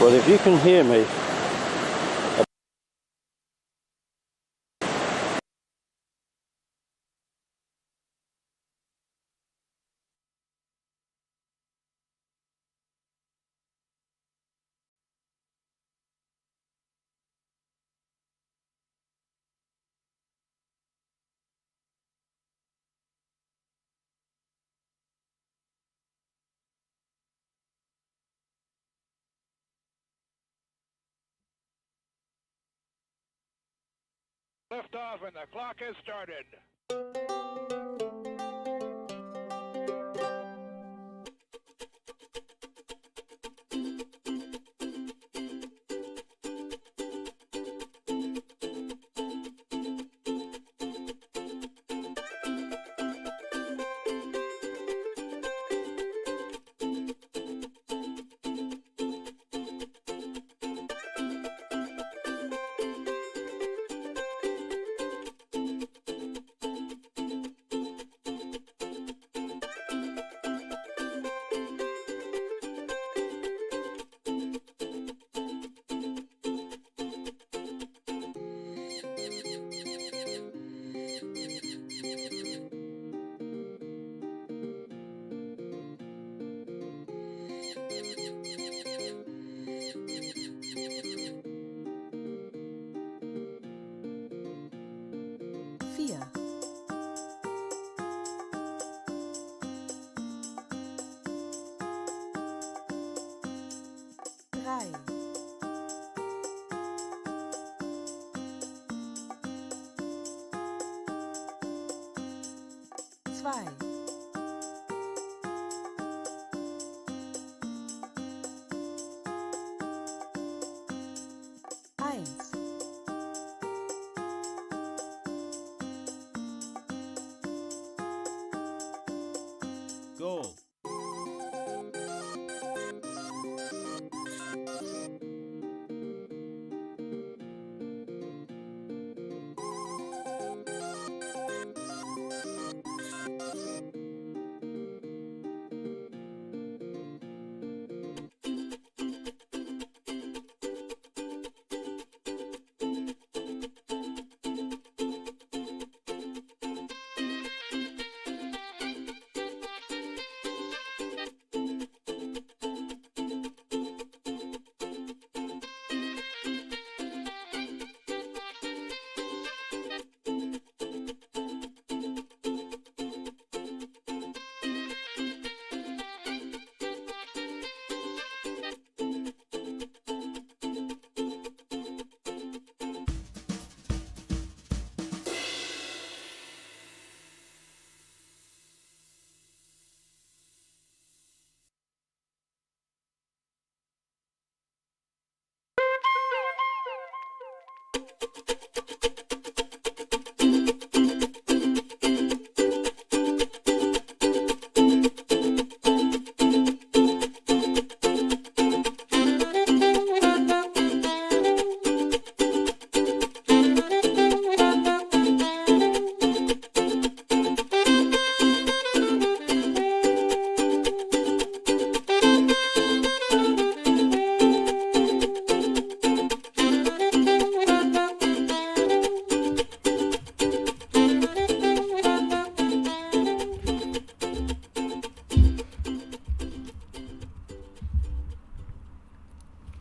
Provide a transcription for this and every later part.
Well, if you can hear me, Lift off and the clock has started. Vier. Drei. Zwei. Eins. Goal.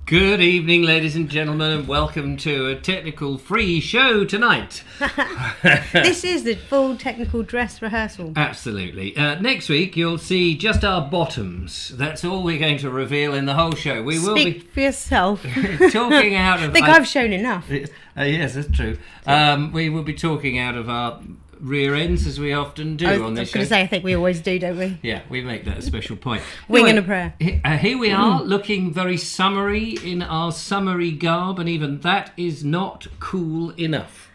Good evening, ladies and gentlemen, and welcome to a technical free show tonight. This is the full technical dress rehearsal. Absolutely. Next week, you'll see just our bottoms. That's all we're going to reveal in the whole show. We will Speak for yourself. be talking out of... I think I've shown enough. Yes, that's true. We will be talking out of our rear ends, as we often do on I this was show. going to say, I think we always do, don't we? Yeah, we make that a special point. Wing and a Anyway, prayer. Here we are, looking very summery in our summery garb, and even that is not cool enough.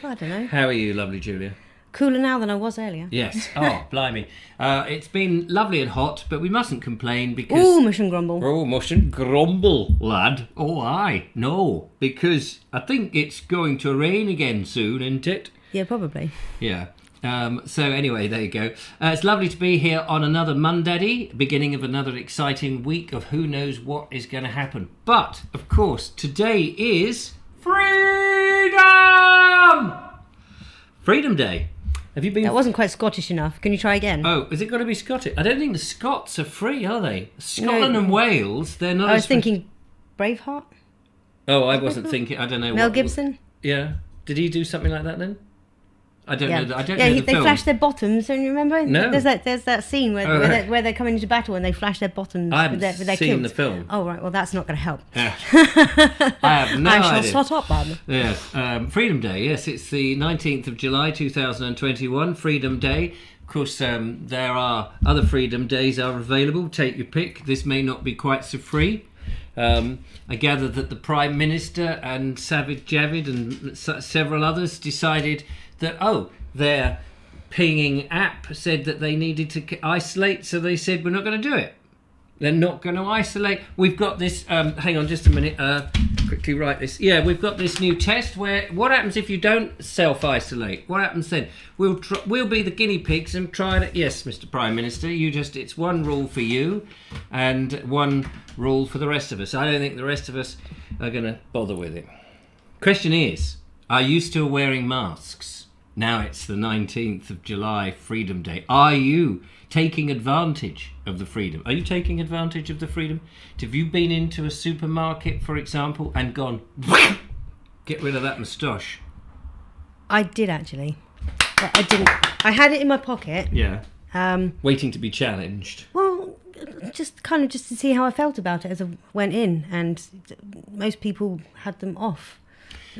I don't know. How are you, lovely Julia? Cooler now than I was earlier. Yes. Oh, blimey. It's been lovely and hot, but we mustn't complain because... Ooh, mush and grumble. Oh, mustn't grumble, lad. Oh, aye. No, because I think it's going to rain again soon, isn't it? Yeah, probably. Yeah. So anyway, there you go. It's lovely to be here on another Monday, beginning of another exciting week of who knows what is going to happen. But, of course, today is Freedom! Freedom Day. Have you been... That wasn't quite Scottish enough. Can you try again? Oh, is it got to be Scottish? I don't think the Scots are free, are they? Scotland and Wales, they're not... I was thinking Braveheart. Oh, I wasn't thinking... I don't know. Mel Gibson? Yeah. Did he do something like that then? I don't know. I don't know the they film. flash their bottoms. Don't you remember? No. There's that scene where they're coming into battle and they flash their bottoms I haven't with their seen kilts. the film. Oh right, well that's not going to help. Yeah. I have no idea. I shall shut up, man. Yes, Freedom Day. Yes, it's the 19th of July, 2021. Freedom Day. Of course, there are other Freedom Days are available. Take your pick. This may not be quite so free. I gather that the Prime Minister and Sajid Javid and several others decided that, their pinging app said that they needed to isolate, so they said, we're not going to do it. They're not going to isolate. We've got this, hang on just a minute, quickly write this. Yeah, we've got this new test where, what happens if you don't self-isolate? What happens then? We'll be the guinea pigs and try it. Yes, Mr. Prime Minister, it's one rule for you and one rule for the rest of us. I don't think the rest of us are going to bother with it. Question is, are you still wearing masks? Now it's the 19th of July, Freedom Day. Are you taking advantage of the freedom? Are you taking advantage of the freedom? Have you been into a supermarket, for example, and gone, get rid of that moustache? I did actually. But I didn't. I had it in my pocket. Yeah. Waiting to be challenged. Well, just to see how I felt about it as I went in, and most people had them off.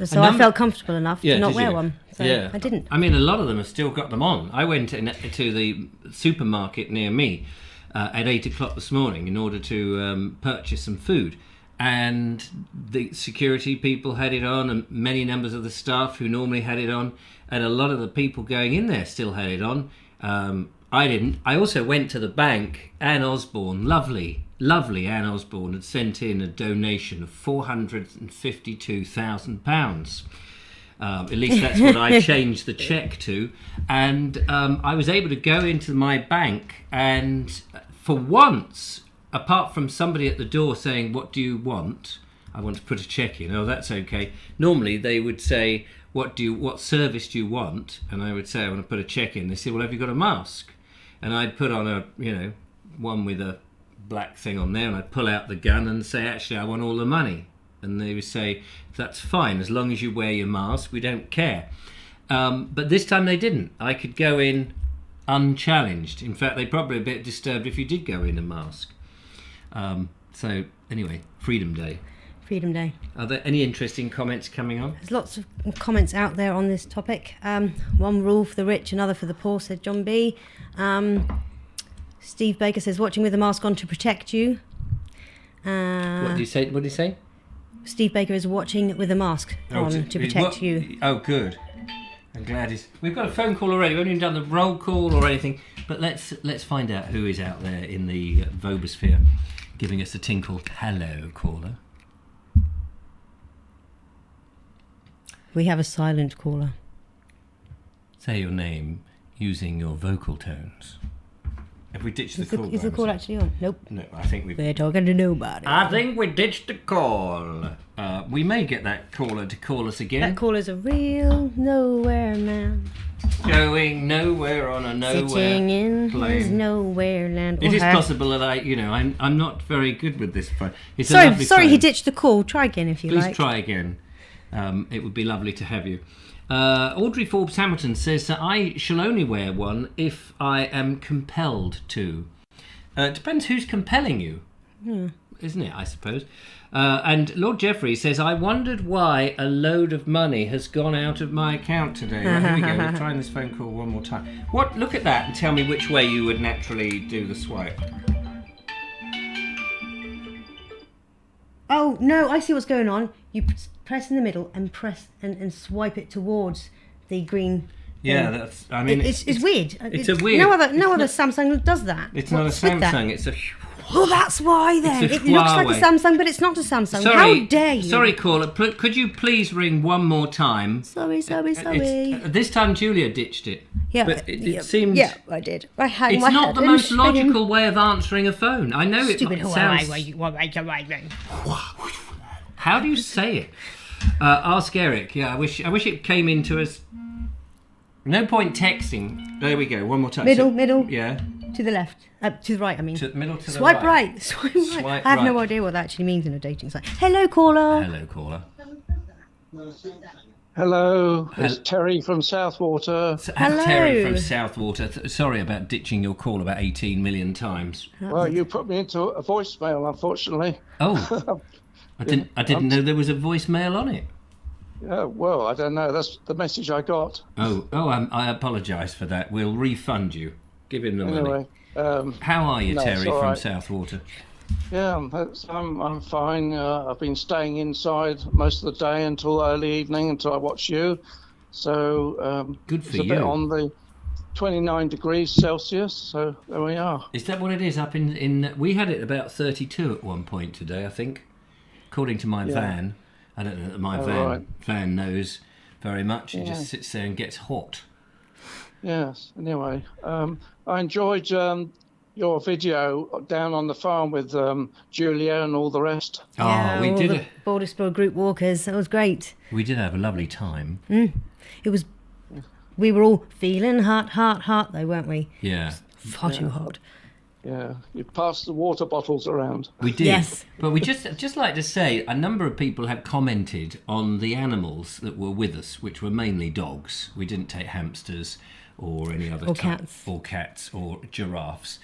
So I felt comfortable enough to not wear one. So I didn't. I mean, a lot of them have still got them on. I went to the supermarket near me at 8 o'clock this morning in order to purchase some food. And the security people had it on, and many members of the staff who normally had it on, and a lot of the people going in there still had it on. I didn't. I also went to the bank. Anne Osborne, lovely Anne Osborne, had sent in a donation of £452,000. At least that's what I changed the cheque to. And I was able to go into my bank, and for once, apart from somebody at the door saying, what do you want? I want to put a cheque in. Oh, that's okay. Normally they would say, what service do you want? And I would say, I want to put a cheque in. They said, well, have you got a mask? And I'd put on one with a black thing on there, and I'd pull out the gun and say, actually, I want all the money. And they would say, that's fine, as long as you wear your mask, we don't care. But this time they didn't. I could go in unchallenged. In fact, they'd probably be a bit disturbed if you did go in a mask. So anyway, Freedom Day. Freedom Day. Are there any interesting comments coming on? There's lots of comments out there on this topic. One rule for the rich, another for the poor, said John B. Steve Baker says, watching with a mask on to protect you. What did he say? Steve Baker is watching with a mask on to protect you. Oh, good. I'm glad we've got a phone call already. We haven't even done the roll call or anything. But let's find out who is out there in the Vobosphere giving us a tinkle. Hello, caller. We have a silent caller. Say your name using your vocal tones. Have we ditched the call? Is the call actually on? Nope. No, I think we've... They're talking to nobody. I think we ditched the call. We may get that caller to call us again. That caller's a real nowhere man. Going nowhere on a nowhere Sitting in plane. His nowhere land. It is possible that I'm not very good with this phone. It's sorry, a lovely phone. he ditched the call. Try again if you like. Please try again. It would be lovely to have you. Audrey Forbes Hamilton says that I shall only wear one if I am compelled to. It depends who's compelling you, isn't it, I suppose? And Lord Jeffrey says, I wondered why a load of money has gone out of my account today. Right, here we go. We're trying this phone call one more time. Look at that and tell me which way you would naturally do the swipe. Oh, no, I see what's going on. You press in the middle and press and swipe it towards the green. Yeah, that's. I mean, it's weird. It's a weird. No other Samsung does that. It's not a Samsung. It's a. Well, that's why then. It looks like a Samsung, but it's not a Samsung. Sorry, how dare you? Sorry, caller. Could you please ring one more time? Sorry. This time Julia ditched it. Yeah, but it seems... Yeah, I did. I hang it's my not head the and most scream. logical way of answering a phone. I know Stupid it sounds... How do you say it? Ask Eric. Yeah, I wish it came into us. No point texting. There we go. One more time. Middle. Yeah. To the left. To the right, I mean. Middle to Swipe the right. right. Swipe right. Swipe I have no right. idea what that actually means in a dating site. Hello, caller. Hello, caller. Hello, it's Terry from Southwater. Hello. Terry from Southwater. Sorry about ditching your call about 18 million times. Well, you put me into a voicemail, unfortunately. Oh, I didn't know there was a voicemail on it. Yeah, well, I don't know. That's the message I got. I apologise for that. We'll refund you. Give him the money. Anyway, how are you, no, Terry all from right. Southwater? Yeah, I'm fine. I've been staying inside most of the day until early evening until I watch you. So good for it's a you. bit on the 29 degrees Celsius. So there we are. Is that what it is up in? We had it about 32 at one point today, I think, according to my van. I don't know that my van knows very much. It just sits there and gets hot. Yes. Anyway, I enjoyed your video down on the farm with Julia and all the rest. Yeah, we did. The Border Explorer group walkers. That was great. We did have a lovely time. It was. We were all feeling hot, though, weren't we? Yeah. Far too hot. Yeah, you passed the water bottles around. We did. Yes. But we just like to say, a number of people have commented on the animals that were with us, which were mainly dogs. We didn't take hamsters or any other cats or giraffes.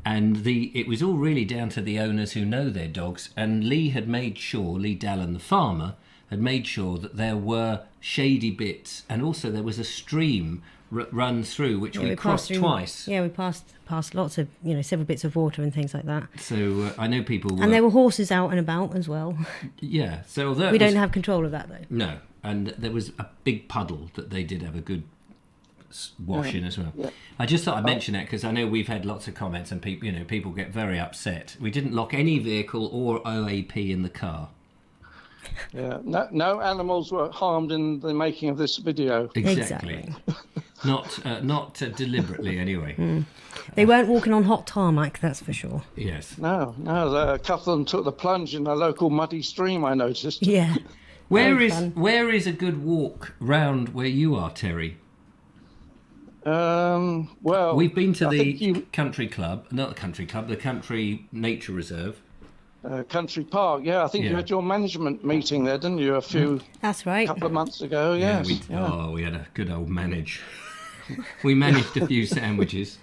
And it was all really down to the owners who know their dogs. And Lee Dallin, the farmer, had made sure that there were shady bits, and also there was a stream run through which we crossed twice. Yeah, we passed lots of, several bits of water and things like that. So I know people were... And there were horses out and about as well. Yeah, so although we don't have control of that though. No, and there was a big puddle that they did have a good wash in as well. Yeah. I just thought I'd mention that because I know we've had lots of comments and people get very upset. We didn't lock any vehicle or OAP in the car. Yeah, no animals were harmed in the making of this video. Exactly. Not deliberately anyway. They weren't walking on hot tarmac, that's for sure. Yes. No, a couple of them took the plunge in a local muddy stream, I noticed. Yeah. Where is a good walk round where you are, Terry? Well, we've been to the country club, not the country club, the country nature reserve. Country Park, yeah. I think you had your management meeting there, didn't you? That's right. Couple of months ago, yes. We had a good old manage. We managed a few sandwiches.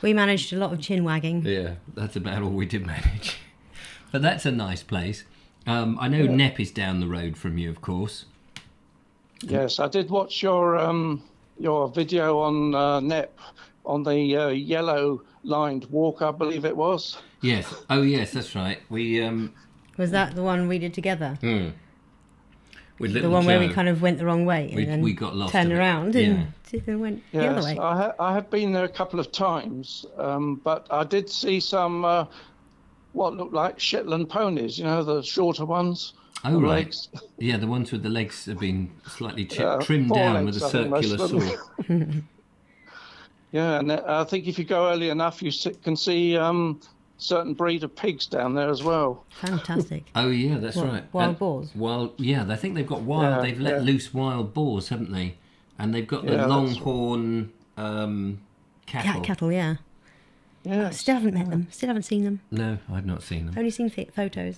We managed a lot of chin wagging. Yeah, that's about all we did manage. But that's a nice place. I know Nep is down the road from you, of course. Yes, I did watch your video on Nep on the yellow-lined walk, I believe it was. Yes. Oh, yes, that's right. We was that the one we did together? With the one where we kind of went the wrong way and then we got lost. Turned around and went the other way. I have been there a couple of times, but I did see some what looked like Shetland ponies. The shorter ones. Oh, right. Legs. Yeah, the ones with the legs have been slightly trimmed down with a circular saw. Yeah, and I think if you go early enough, you can see certain breed of pigs down there as well. Fantastic. Oh, yeah, that's right. Wild boars? I think they've got wild. They've let loose wild boars, haven't they? And they've got the longhorn cattle. Cattle, yeah. Yeah. Still haven't met them. Still haven't seen them. No, I've not seen them. Only seen photos.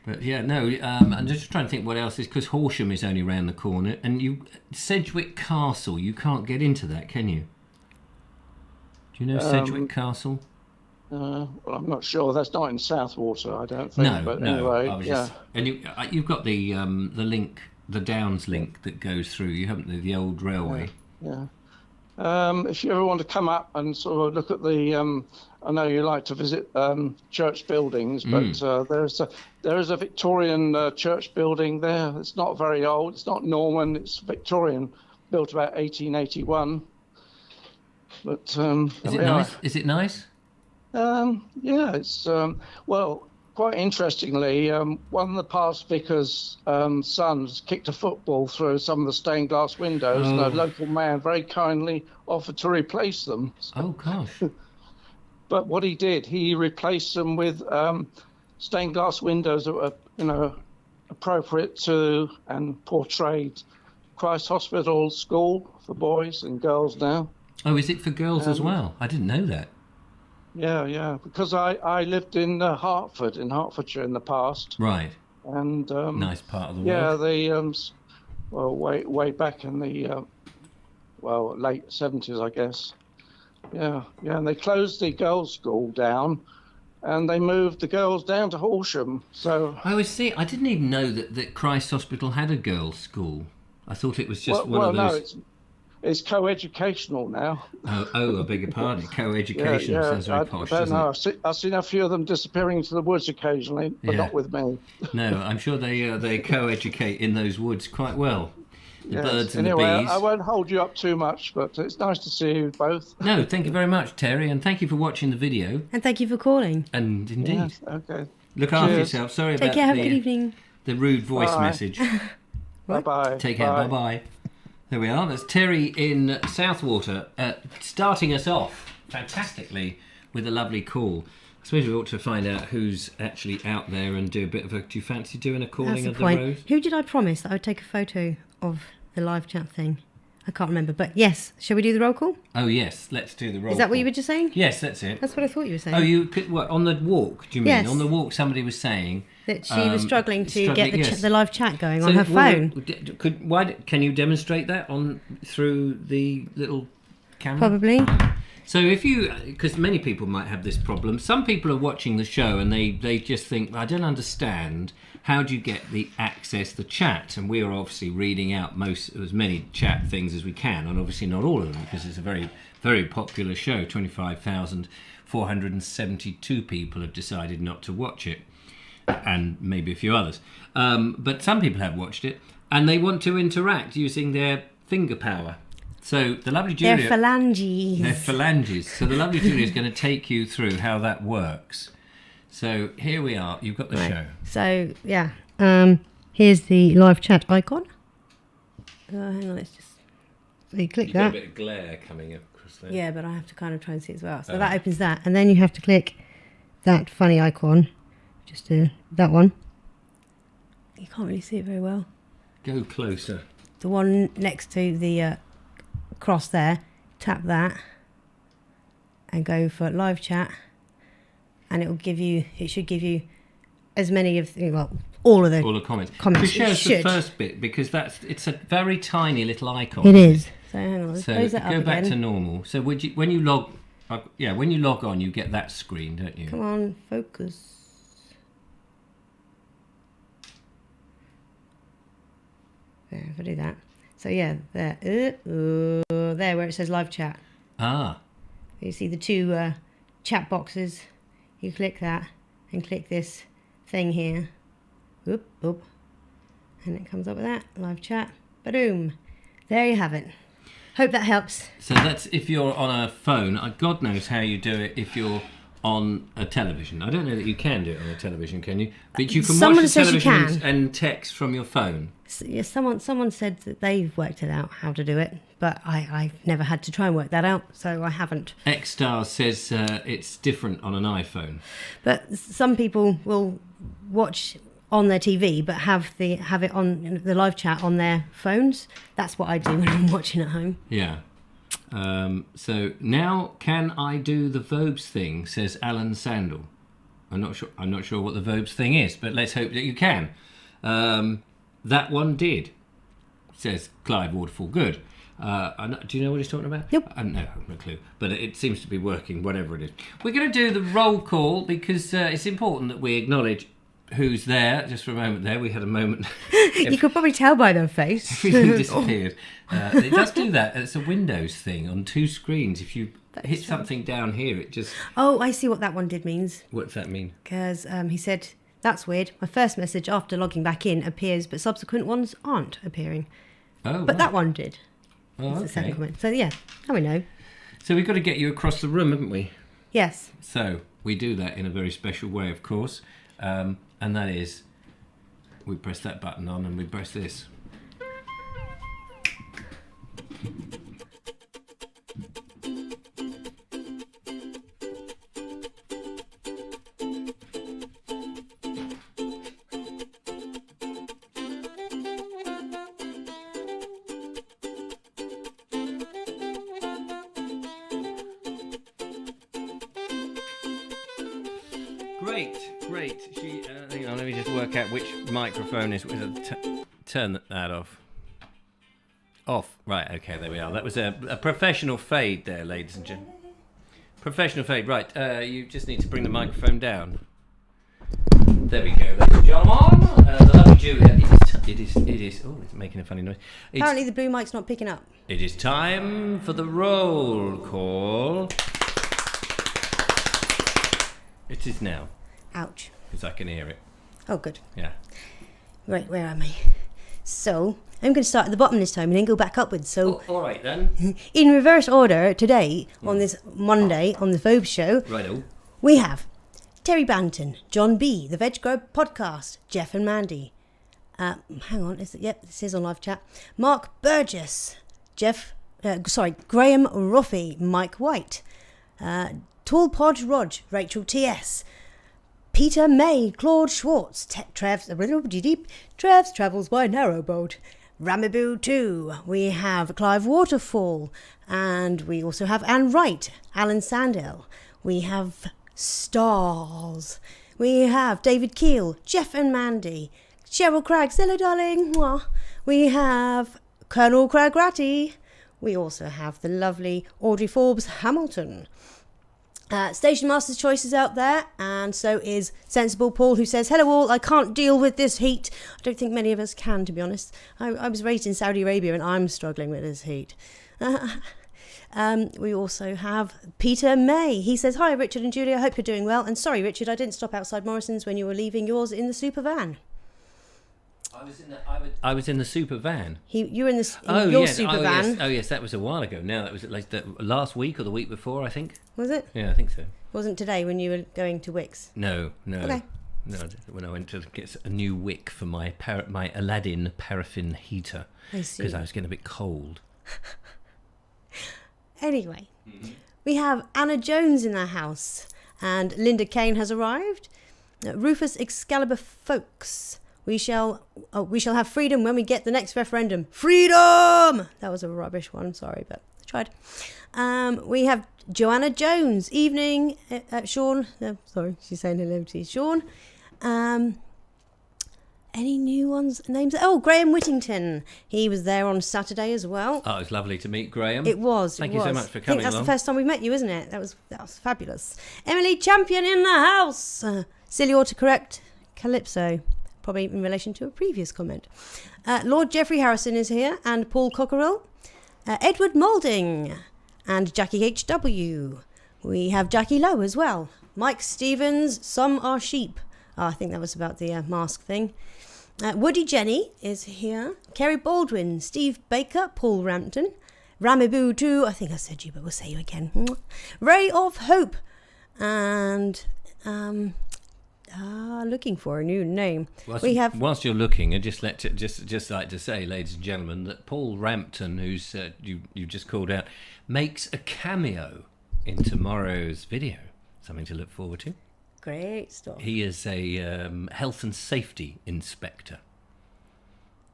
But yeah, no, I'm just trying to think what else is, because Horsham is only round the corner, and Sedgwick Castle, you can't get into that, can you? Do you know Sedgwick Castle? Well, I'm not sure. That's not in Southwater, I don't think. Anyway, and you've got the link, the Downs link that goes through. You haven't the old railway. Yeah. If you ever want to come up and sort of look at the, I know you like to visit church buildings, but there is a Victorian church building there. It's not very old. It's not Norman. It's Victorian, built about 1881. But is it nice? Is it nice? Yeah, it's quite interestingly, one of the past vicar's sons kicked a football through some of the stained glass windows, and a local man very kindly offered to replace them. Oh, gosh. But what he did, he replaced them with stained glass windows that were, appropriate to and portrayed Christ Hospital School for boys and girls now. Oh, is it for girls as well? I didn't know that. Yeah, because I lived in Hertford, in Hertfordshire in the past. Right. And nice part of the world. Yeah, way back in the late 70s, I guess. Yeah, and they closed the girls' school down, and they moved the girls down to Horsham. So I didn't even know that Christ Hospital had a girls' school. I thought it was just one of those. No, it's co-educational now. Oh, I beg your pardon. Co-educational sounds very posh, doesn't it? I've seen a few of them disappearing into the woods occasionally, but not with me. No, I'm sure they co-educate in those woods quite well. The birds and the bees. I won't hold you up too much, but it's nice to see you both. No, thank you very much, Terry, and thank you for watching the video. And thank you for calling. And indeed. Yes, okay. Look after yourself. Sorry about Take care, have a good evening. The rude voice message. Bye-bye. Take care, bye-bye. There we are. That's Terry in Southwater, starting us off fantastically with a lovely call. I suppose we ought to find out who's actually out there and do a bit of a... Do you fancy doing a calling of the road? Who did I promise that I would take a photo of the live chat thing? I can't remember, but yes. Shall we do the roll call? Oh, yes. Let's do the roll call. Is that what you were just saying? Yes, that's it. That's what I thought you were saying. Oh, you could... What, on the walk, do you mean? Yes. On the walk, somebody was saying... That she was struggling to get the live chat going on her phone. Can you demonstrate that through the little camera? Probably. So because many people might have this problem. Some people are watching the show and they just think, I don't understand. How do you get the chat? And we are obviously reading out as many chat things as we can, and obviously not all of them, because it's a very, very popular show. 25,472 people have decided not to watch it. And maybe a few others. But some people have watched it, and they want to interact using their finger power. So the lovely Julia... Their phalanges. Their phalanges. So the lovely Julia is going to take you through how that works. So here we are. You've got the show. So, yeah. Here's the live chat icon. Hang on, let's just... So you click that. Got a bit of glare coming across there. Yeah, but I have to kind of try and see it as well. So that opens that, and then you have to click that funny icon. Just that one. You can't really see it very well. Go closer. The one next to the cross there. Tap that and go for live chat, and it should give you as many of all the comments. Comments. Show us the first bit, because it's a very tiny little icon. It is. So hang on. So go back to normal. So when you log on, you get that screen, don't you? Come on, focus. There, if I do that. So yeah, there. There where it says live chat. Ah. You see the two chat boxes. You click that and click this thing here. Oop. And it comes up with that. Live chat. Boom. There you have it. Hope that helps. So that's if you're on a phone. God knows how you do it if you're on a television. I don't know that you can do it on a television, can you? But you can watch the television and text from your phone. Yes, someone said that they've worked it out how to do it, but I've never had to try and work that out, so I haven't. Xstar says it's different on an iPhone. But some people will watch on their TV, but have it on the live chat on their phones. That's what I do when I'm watching at home. Yeah. So now can I do the Vobes thing? Says Alan Sandel. I'm not sure what the Vobes thing is, but let's hope that you can. That one did. Says Clive Waterfall. Good. Do you know what he's talking about? Nope. No clue. But it seems to be working, whatever it is. We're going to do the roll call because it's important that we acknowledge who's there. Just for a moment there, we had a moment. You could probably tell by their face. Everything disappeared. It does do that. It's a Windows thing on two screens. If you hit something down here, it just... Oh, I see what that one did means. What's that mean? Because he said, that's weird. My first message after logging back in appears, but subsequent ones aren't appearing. Oh, but that one did. Oh, okay. The second comment. So yeah, now we know. So we've got to get you across the room, haven't we? Yes. So we do that in a very special way, of course. and that is we press that button on and we press this. Great. Hang on, let me just work out which microphone is. Turn that off. Off. Right, okay, there we are. That was a professional fade there, ladies and gentlemen. Professional fade. Right, you just need to bring the microphone down. There we go, ladies and gentlemen. The lovely Julia. It is. Oh, it's making a funny noise. Apparently the blue mic's not picking up. It is time for the roll call. It is now. Ouch. Because I can hear it. Oh, good. Yeah. Right, where am I? So, I'm going to start at the bottom this time and then go back upwards. So, all right then. In reverse order, today, on this Monday, on the Vobes show, Righto. we have Terry Banton, John B., The Veg Grub Podcast, Jeff and Mandy. Hang on, this is on live chat. Mark Burgess, Graham Ruffy, Mike White, Tall Podge Rog, Rachel T.S., Peter May, Claude Schwartz, Trev's Travels by Narrowboat, Ramaboo 2, we have Clive Waterfall, and we also have Anne Wright, Alan Sandell, we have Stars, we have David Keel, Jeff and Mandy, Cheryl Cragg, hello darling, mwah. We have Colonel Craig Ratty, we also have the lovely Audrey Forbes Hamilton. Station Master's Choice is out there, and so is Sensible Paul, who says, hello all, I can't deal with this heat. I don't think many of us can, to be honest. I was raised in Saudi Arabia and I'm struggling with this heat. We also have Peter May. He says, hi Richard and Julia, I hope you're doing well. And sorry Richard, I didn't stop outside Morrison's when you were leaving yours in the super van. I was in the super van. You were in your super van. Yes. Oh yes, that was a while ago. Now that was like the last week or the week before, I think. Was it? Yeah, I think so. Wasn't today when you were going to Wicks? No. Okay. No, when I went to get a new wick for my Aladdin paraffin heater. I see. Because I was getting a bit cold. Anyway, we have Anna Jones in the house, and Linda Kane has arrived. Rufus Excalibur Folks. We shall have freedom when we get the next referendum. Freedom! That was a rubbish one, sorry, but I tried. We have Joanna Jones. Evening, Sean. Sorry, she's saying hello to you, Sean. Any new ones? Names? Oh, Graham Whittington. He was there on Saturday as well. Oh, it was lovely to meet Graham. It was. Thank you so much for coming I think that's along. the first time we met you, isn't it? That was fabulous. Emily Champion in the house. Silly autocorrect Calypso. Probably in relation to a previous comment. Lord Geoffrey Harrison is here, and Paul Cockerill. Edward Moulding, and Jackie H.W. We have Jackie Lowe as well. Mike Stevens, Some Are Sheep. Oh, I think that was about the mask thing. Woody Jenny is here. Kerry Baldwin, Steve Baker, Paul Rampton. Ramaboo 2, I think I said you, but we'll say you again. Ray of Hope. And... looking for a new name. Whilst you're looking, I'd just like to say, ladies and gentlemen, that Paul Rampton, who's you just called out, makes a cameo in tomorrow's video. Something to look forward to. Great stuff. He is a health and safety inspector.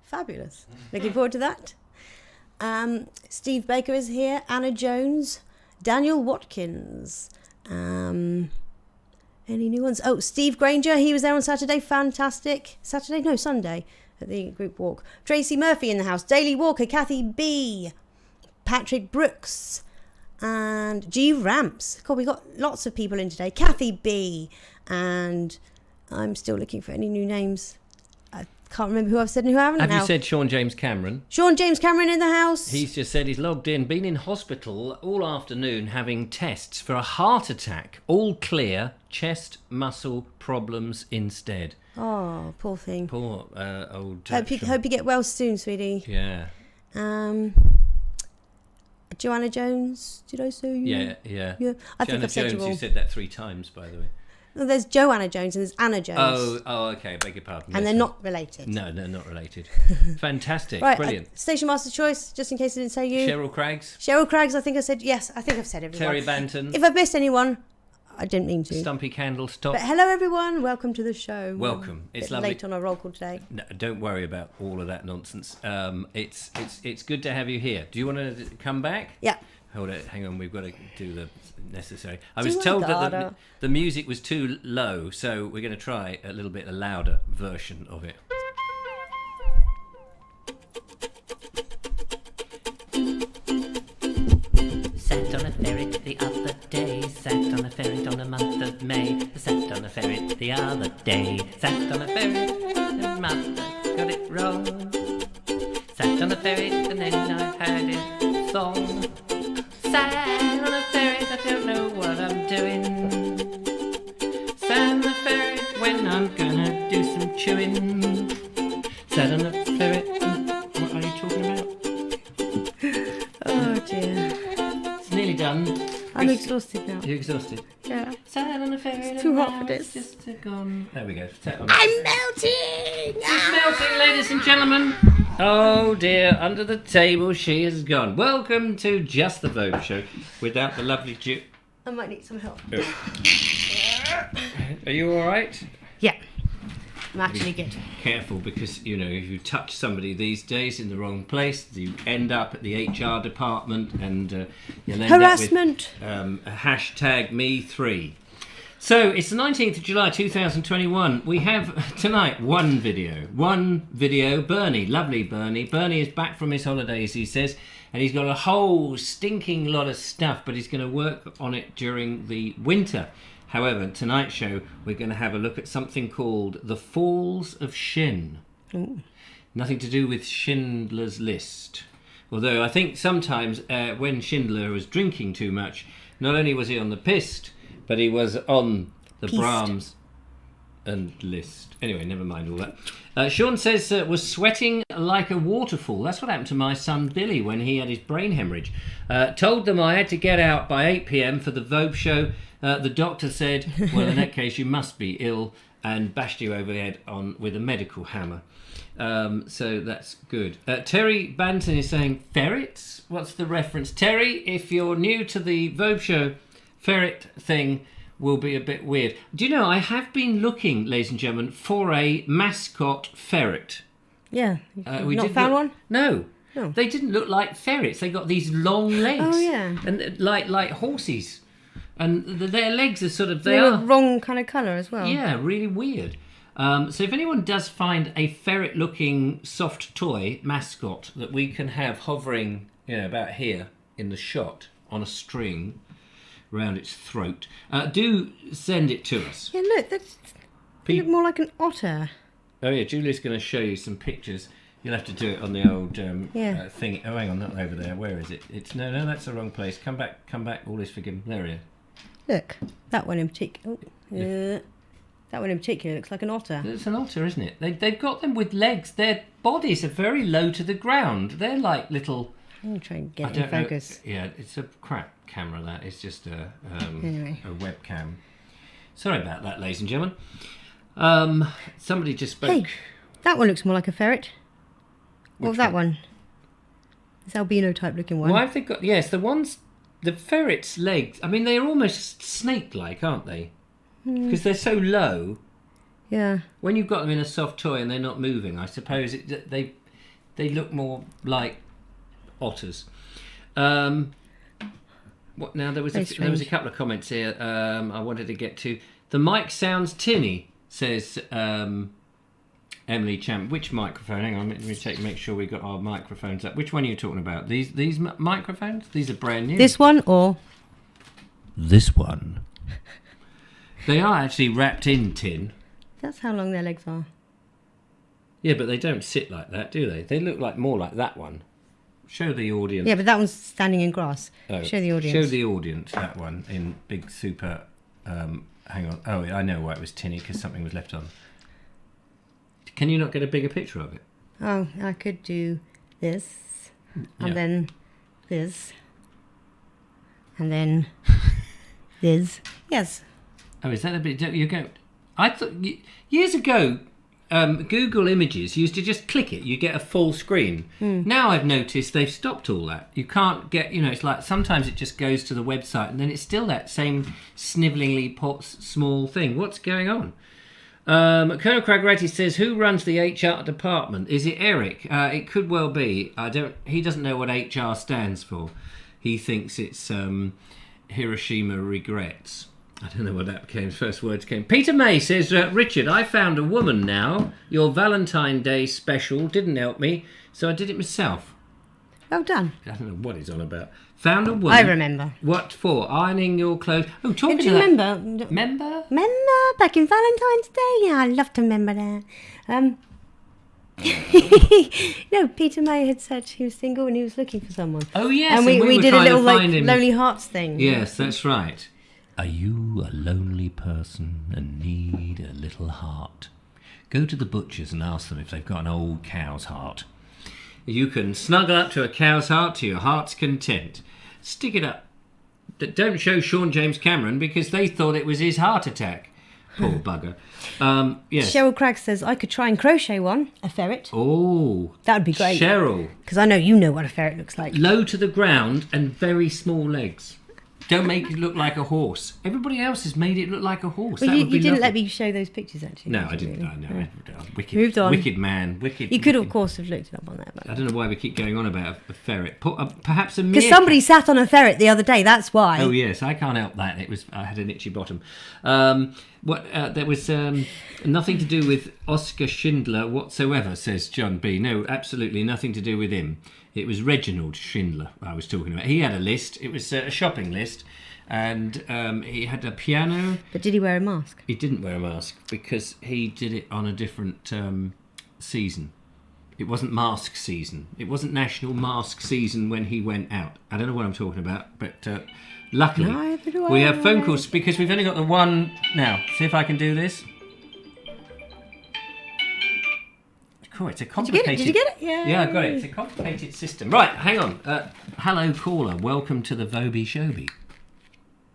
Fabulous. Looking forward to that. Steve Baker is here. Anna Jones, Daniel Watkins. Any new ones? Oh, Steve Granger, he was there on Saturday. Fantastic. Sunday at the group walk. Tracy Murphy in the house. Daily Walker, Kathy B. Patrick Brooks. And G. Ramps. God, we got lots of people in today. Kathy B. And I'm still looking for any new names. I can't remember who I've said and who I haven't. Have you said Sean James Cameron? Sean James Cameron in the house. He's just said he's logged in, been in hospital all afternoon having tests for a heart attack. All clear, chest muscle problems instead. Oh, poor thing. Poor old... Hope you get well soon, sweetie. Yeah. Joanna Jones, did I say you? Yeah. I think I've said Jones, you all. you said that 3 times, by the way. Well, there's Joanna Jones and there's Anna Jones. Oh, okay. Beg your pardon. And Yes, they're not related. No, they're not related. Fantastic. Right, Brilliant. Station Master Choice, just in case I didn't say you. Cheryl Craggs. Cheryl Craggs, I think I said yes. I think I've said everyone. Terry Banton. If I've missed anyone, I didn't mean to. Stumpy Candlestop. But hello, everyone. Welcome to the show. Welcome. It's Bit lovely. late on our roll call today. No, don't worry about all of that nonsense. It's good to have you here. Do you want to come back? Yeah. Hold it. Hang on. We've got to do the necessary. I Do was I told that gotta? the music was too low, so we're going to try a little bit a louder version of it. Sat on a ferret the other day, sat on a ferret on the month of May. Sat on a ferret the other day, sat on a ferret and mother got it wrong. Sat on a ferret and then I heard it song. Sat on a ferret, I don't know what I'm doing. Sat on a ferret when I'm gonna do some chewing. Sat on a ferret, what are you talking about? Oh, dear. It's nearly done. I'm exhausted now. You're exhausted. Yeah. Sat on a ferret. It's too hot for and this. Just gone. There we go. Sat on I'm melting! She's melting, ladies and gentlemen. Oh dear, under the table she has gone. Welcome to Just the Vobes Show without the lovely I might need some help. Are you alright? Yeah. I'm actually good. Careful, because, you know, if you touch somebody these days in the wrong place, you end up at the HR department and you'll end Harassment. up with a hashtag me3. So, it's the 19th of July 2021. We have tonight one video. Bernie, lovely Bernie. Bernie is back from his holidays, he says, and he's got a whole stinking lot of stuff, but he's going to work on it during the winter. However, tonight's show, we're going to have a look at something called The Falls of Shin. Ooh. Nothing to do with Schindler's List. Although I think sometimes when Schindler was drinking too much, not only was he on the piste, but he was on the Piste. Brahms and List. Anyway, never mind all that. Sean says, was sweating like a waterfall. That's what happened to my son Billy when he had his brain hemorrhage. Told them I had to get out by 8 p.m. for the Vobes show. The doctor said, well, in that case, you must be ill, and bashed you over the head with a medical hammer. So that's good. Terry Banton is saying, ferrets? What's the reference? Terry, if you're new to the Vobes show, ferret thing will be a bit weird. Do you know, I have been looking, ladies and gentlemen, for a mascot ferret. Yeah. We Not did found look- one? No. Oh. They didn't look like ferrets. They got these long legs. Oh, yeah. And like horses. And their legs are sort of... They They're are... the wrong kind of colour as well. Yeah, really weird. So if anyone does find a ferret-looking soft toy mascot that we can have hovering, you know, about here in the shot on a string around its throat, do send it to us. Yeah, look, they look more like an otter. Oh yeah, Julie's going to show you some pictures. You'll have to do it on the old Yeah. thing. Oh, hang on, not over there. Where is it? It's no, that's the wrong place. Come back. All is forgiven. There it is. Look, that one in particular. That one in particular looks like an otter. It's an otter, isn't it? They've got them with legs. Their bodies are very low to the ground. They're like little... I'm going to try and I get it in don't know. focus. Yeah, it's a crap camera, that. It's just Anyway. a webcam. Sorry about that, ladies and gentlemen. Somebody just spoke... Hey, that one looks more like a ferret. What was that one? one? This albino type looking one. Why have they got... Yes, the ferret's legs, I mean, they're almost snake-like, aren't they? Because they're so low. Yeah. When you've got them in a soft toy and they're not moving, I suppose they look more like otters. What now? There was Very a couple of comments here. I wanted to get to. The mic sounds tinny, says Emily Champ. Which microphone? Hang on, let me make sure we got our microphones up. Which one are you talking about? These microphones? These are brand new. This one or? This one. They are actually wrapped in tin. That's how long their legs are. Yeah, but they don't sit like that, do they? They look like more like that one. Show the audience. Yeah, but that one's standing in grass. Oh, Show the audience. Show the audience that one in big super... hang on. Oh, I know why it was tinny, because something was left on. Can you not get a bigger picture of it? Oh, I could do this. And Yeah. then this. And then this. Yes. Oh, is that a bit? You go. I thought years ago, Google Images used to just click it. You get a full screen. Now I've noticed they've stopped all that. You can't get. It's like sometimes it just goes to the website and then it's still that same snivelingly small thing. What's going on? Colonel Cragretti says, "Who runs the HR department? Is it Eric? It could well be. He doesn't know what HR stands for. He thinks it's Hiroshima regrets. I don't know what that became. First words came. Peter May says, Richard, I found a woman now. Your Valentine Day special didn't help me, so I did it myself. Well done. I don't know what he's on about. Found a woman. I remember. What for? Ironing your clothes. Oh, talking Do you to that. remember? Remember? Remember back in Valentine's Day? Yeah, I love to remember that. Peter May had said he was single and he was looking for someone. Oh, yes. And we were did a trying to little find him. Lonely Hearts thing. Yes, that's right. Are you a lonely person and need a little heart? Go to the butcher's and ask them if they've got an old cow's heart. You can snuggle up to a cow's heart to your heart's content. Stick it up. Don't show Sean James Cameron because they thought it was his heart attack. Poor bugger. Yes. Cheryl Cragg says, I could try and crochet one, a ferret. Oh. That would be great. Cheryl. Because I know you know what a ferret looks like. Low to the ground and very small legs. Don't make it look like a horse. Everybody else has made it look like a horse. Well, that you would be didn't lovely. let me show those pictures, actually. No, I did you, didn't. really? No. Wicked, Moved on. Wicked man. Wicked. You could, of wicked. course, have looked it up on there. I don't know why we keep going on about a ferret. Perhaps a Because meerkat. somebody sat on a ferret the other day, that's why. Oh yes, I can't help that. I had an itchy bottom. There was nothing to do with Oscar Schindler whatsoever, says John B. No, absolutely nothing to do with him. It was Reginald Schindler I was talking about. He had a list. It was a shopping list. And he had a piano. But did he wear a mask? He didn't wear a mask because he did it on a different season. It wasn't mask season. It wasn't National Mask Season when he went out. I don't know what I'm talking about, but luckily Neither do we I. have phone calls because we've only got the one now. See if I can do this. Cool, it's a complicated... Did you get it? Yeah. Yeah, I got it. It's a complicated system. Right, hang on. Hello, caller. Welcome to the Vobes Showbie.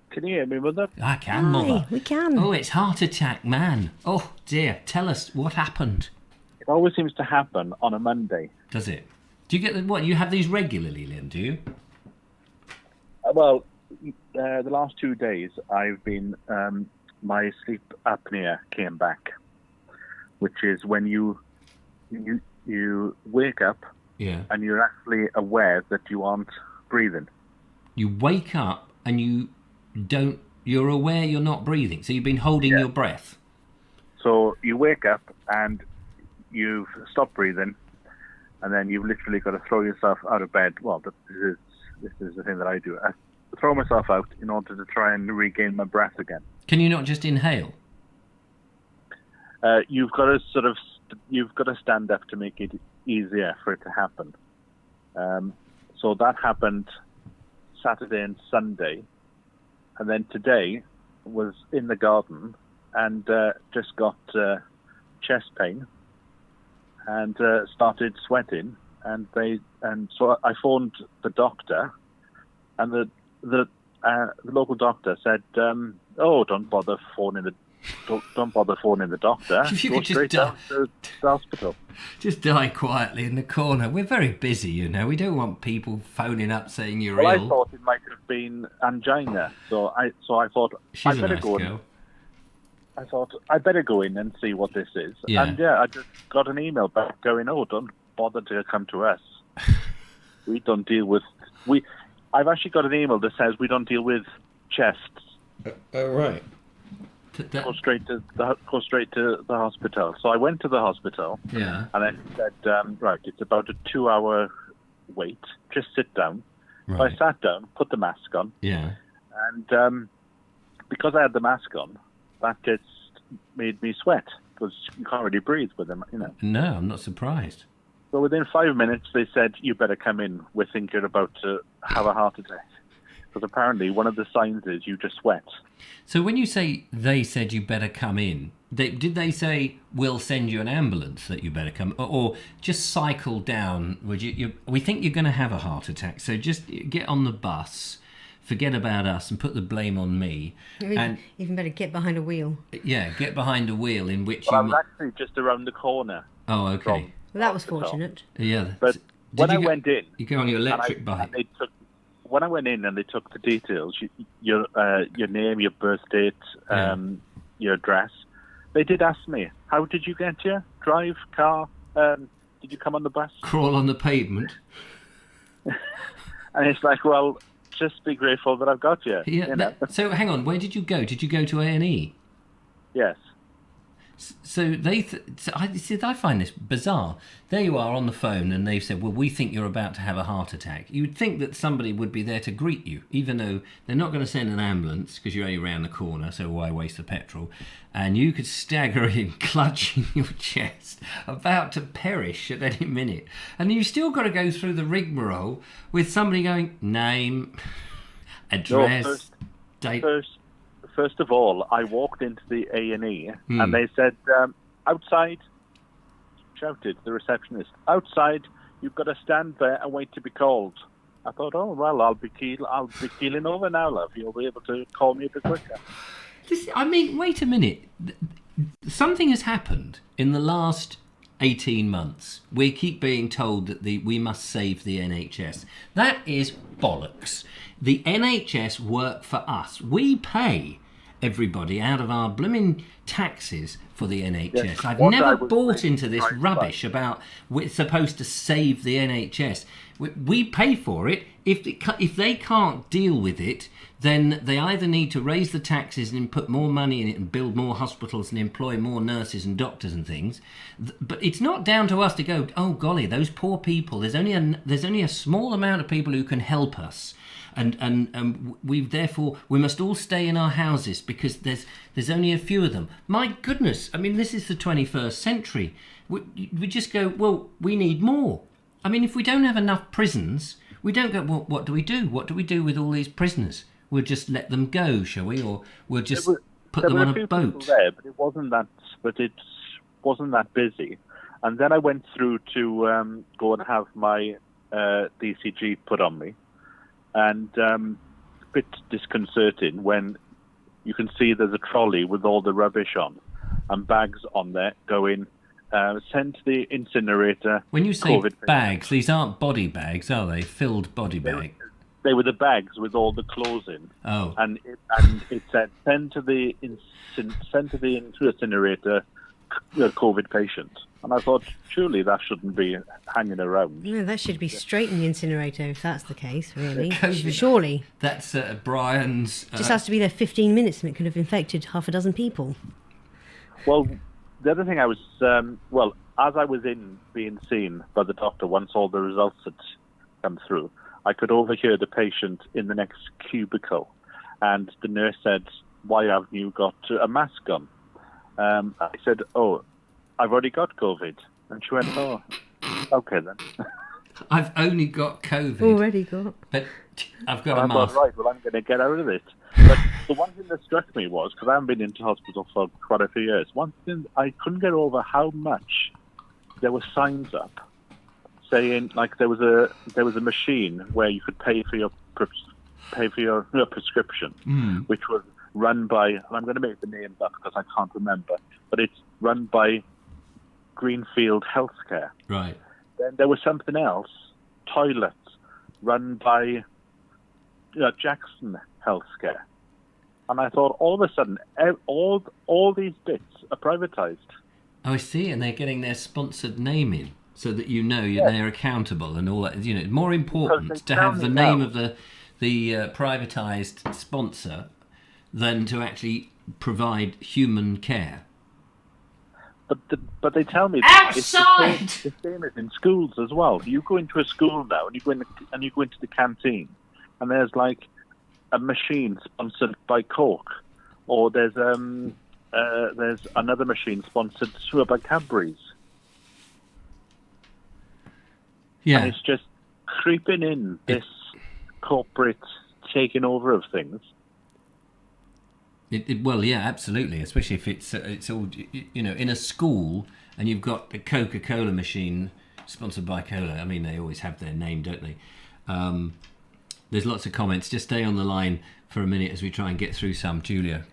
Can you hear me, Mother? I can, Hi, Mother. we can. Oh, it's heart attack, man. Oh, dear. Tell us what happened. It always seems to happen on a Monday. Does it? Do you get what? You have these regularly, Lynn, do you? Well, the last 2 days I've been, my sleep apnea came back, which is when you wake up Yeah. and you're actually aware that you aren't breathing. You wake up and you're aware you're not breathing, so you've been holding your breath. So you wake up and you've stopped breathing, and then you've literally got to throw yourself out of bed. Well, this is the thing that I do. I throw myself out in order to try and regain my breath again. Can you not just inhale? You've got to stand up to make it easier for it to happen. So that happened Saturday and Sunday, and then today was in the garden and just got chest pain and started sweating, and so I phoned the doctor, and the local doctor said, "Oh, don't bother phoning the doctor. If you Go could just straight down to the hospital." Just die quietly in the corner. We're very busy, you know. We don't want people phoning up saying you're Well, ill. I thought it might have been angina, so I thought She's I a better nice go. girl. I thought I better go in and see what this is. Yeah. And I just got an email back going, "Oh, don't bother to come to us. We don't deal with I've actually got an email that says we don't deal with chests. Oh right. Go straight to the hospital." So I went to the hospital, Yeah. and then said, "Right, it's about a 2-hour wait. Just sit down." So I Right. sat down, put the mask on, Yeah. and because I had the mask on, that just made me sweat because you can't really breathe with them, you know. No, I'm not surprised. So within 5 minutes, they said, "You better come in. We think you're about to have a heart attack." Because apparently one of the signs is you just sweat. So when you say they said you better come in, did they say we'll send you an ambulance that you better come, or just cycle down? We think you're going to have a heart attack, so just get on the bus forget about us and put the blame on me. And Even better, get behind a wheel. yeah, get behind a wheel in which Well, I you. was actually just around the corner. Oh, okay. From Well, that was hospital. fortunate. Yeah. But when I you go, went in, you go on your electric and bike. they took, when I went in and they took the details, your name, your birth date, your address, they did ask me, how did you get here? Drive, car? Did you come on the bus? Crawl on the pavement. And it's like, well, just be grateful that I've got you. Yeah. You know? So hang on, where did you go? Did you go to A&E? Yes. So I find this bizarre. There you are on the phone, and they've said, "Well, we think you're about to have a heart attack." You would think that somebody would be there to greet you, even though they're not going to send an ambulance because you're only around the corner. So why waste the petrol? And you could stagger in, clutching your chest, about to perish at any minute, and you still got to go through the rigmarole with somebody going name, address, date. First of all, I walked into the A&E and they said, outside, shouted the receptionist, outside, you've got to stand there and wait to be called. I thought, oh, well, I'll be keeling over now, love. You'll be able to call me a bit quicker. Wait a minute. Something has happened in the last 18 months. We keep being told that we must save the NHS. That is bollocks. The NHS work for us. We pay everybody out of our blooming taxes for the NHS. Yes. I've What never I was bought saying, into this right, rubbish about we're supposed to save the NHS. We pay for it. If they can't deal with it, then they either need to raise the taxes and put more money in it and build more hospitals and employ more nurses and doctors and things. But it's not down to us to go, oh golly, those poor people. There's only a small amount of people who can help us. And we must all stay in our houses because there's only a few of them. My goodness, I mean, this is the 21st century. We just go, well, we need more. I mean, if we don't have enough prisons, we don't go, well, what do we do? What do we do with all these prisoners? We'll just let them go, shall we? Or we'll just put them on a boat. There, but it wasn't that busy. And then I went through to go and have my DCG put on me. And a bit disconcerting when you can see there's a trolley with all the rubbish on and bags on there going, sent to the incinerator. When you say COVID bags, these aren't body bags, are they? Filled body bag. They were the bags with all the clothes in. Oh. And it said, send to the incinerator, COVID patient. And I thought, surely that shouldn't be hanging around. No, that should be straight in the incinerator if that's the case, really. Surely. That's Brian's... Just has to be there 15 minutes and it could have infected half a dozen people. Well, the other thing I was... as I was being seen by the doctor, once all the results had come through, I could overhear the patient in the next cubicle. And the nurse said, why haven't you got a mask on? I said, oh... I've already got COVID. And she went, oh, okay then. I've only got COVID. Already got. But I've got a mask. I thought, right, well, I'm going to get out of it. But the one thing that struck me was, because I haven't been into hospital for quite a few years, one thing I couldn't get over how much there were signs up saying, like, there was a machine where you could pay for your prescription, which was run by, and I'm going to make the name up because I can't remember, but it's run by Greenfield Healthcare. Right. Then there was something else, toilets, run by Jackson Healthcare. And I thought, all of a sudden, all these bits are privatised. Oh, I see, and they're getting their sponsored name in, so that they're accountable and all that. You know, more important to have the name of the privatised sponsor than to actually provide human care. But they tell me outside. It's the same as in schools as well. You go into a school now and you go into the canteen, and there's like a machine sponsored by Coke, or there's another machine sponsored by Cadbury's. Yeah, and it's just creeping in this corporate taking over of things. Well, yeah, absolutely. Especially if it's all, in a school and you've got a Coca-Cola machine sponsored by Cola. I mean, they always have their name, don't they? There's lots of comments. Just stay on the line for a minute as we try and get through some. Julia.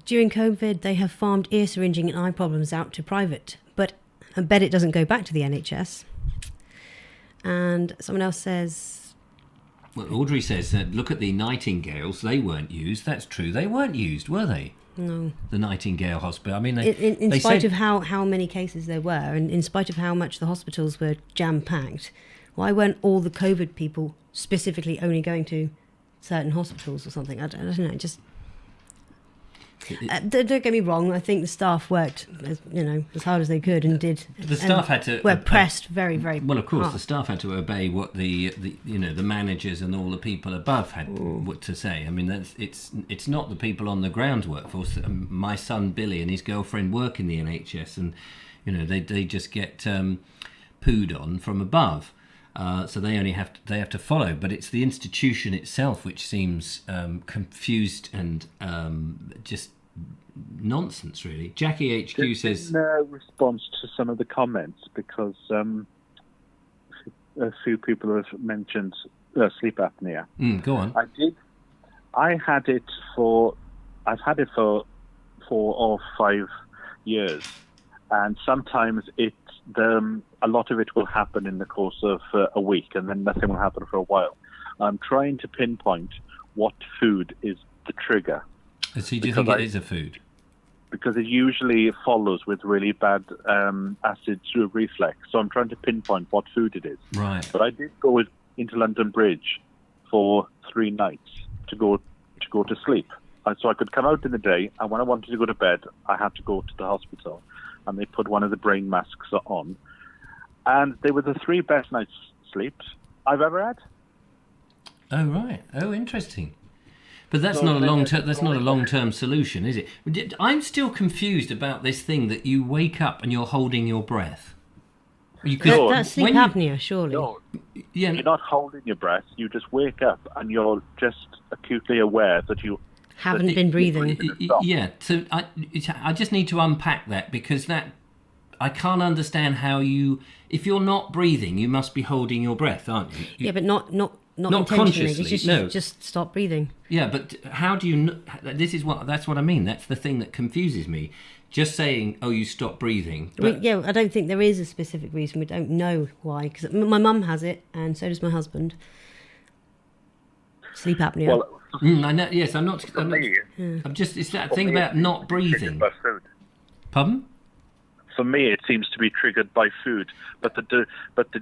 During COVID, they have farmed ear syringing and eye problems out to private, but I bet it doesn't go back to the NHS. And someone else says... Well, Audrey says, look at the Nightingales. They weren't used. That's true. They weren't used, were they? No. The Nightingale Hospital. I mean, in spite of how many cases there were, and in spite of how much the hospitals were jam-packed, why weren't all the COVID people specifically only going to certain hospitals or something? I don't know. Just don't get me wrong. I think the staff worked, as hard as they could, and did. The staff had to were pressed very, very. Well, of course, hard. The staff had to obey what the managers and all the people above had what to say. I mean, it's not the people on the ground workforce. My son Billy and his girlfriend work in the NHS, and they just get pooed on from above. So they have to follow, but it's the institution itself which seems confused and just nonsense, really. Jackie HQ says... In response to some of the comments, because a few people have mentioned sleep apnea. Go on. I've had it for 4 or 5 years, and sometimes a lot of it will happen in the course of a week, and then nothing will happen for a while. I'm trying to pinpoint what food is the trigger. So do you think it is a food? Because it usually follows with really bad acid reflux. So I'm trying to pinpoint what food it is. Right. But I did go into London Bridge for 3 nights to go to sleep. And so I could come out in the day, and when I wanted to go to bed, I had to go to the hospital, and they put one of the brain masks on. And they were the 3 best night's sleeps I've ever had. Oh, right. Oh, interesting. But that's not a long-term solution, is it? I'm still confused about this thing that you wake up and you're holding your breath. That's sleep apnea, surely. No, you're not holding your breath. You just wake up and you're just acutely aware that you haven't been breathing. Yeah, so I just need to unpack that, because I can't understand how if you're not breathing, you must be holding your breath, aren't you? Yeah, but not consciously. It's just, no. Just stop breathing. Yeah, but how do you? That's what I mean. That's the thing that confuses me. Just saying, "Oh, you stop breathing." But, I don't think there is a specific reason. We don't know why. Because my mum has it, and so does my husband. Sleep apnea. Well, I know. Yes, I'm not. I'm just. It's that thing about not breathing. By food. Pardon? For me, it seems to be triggered by food, but the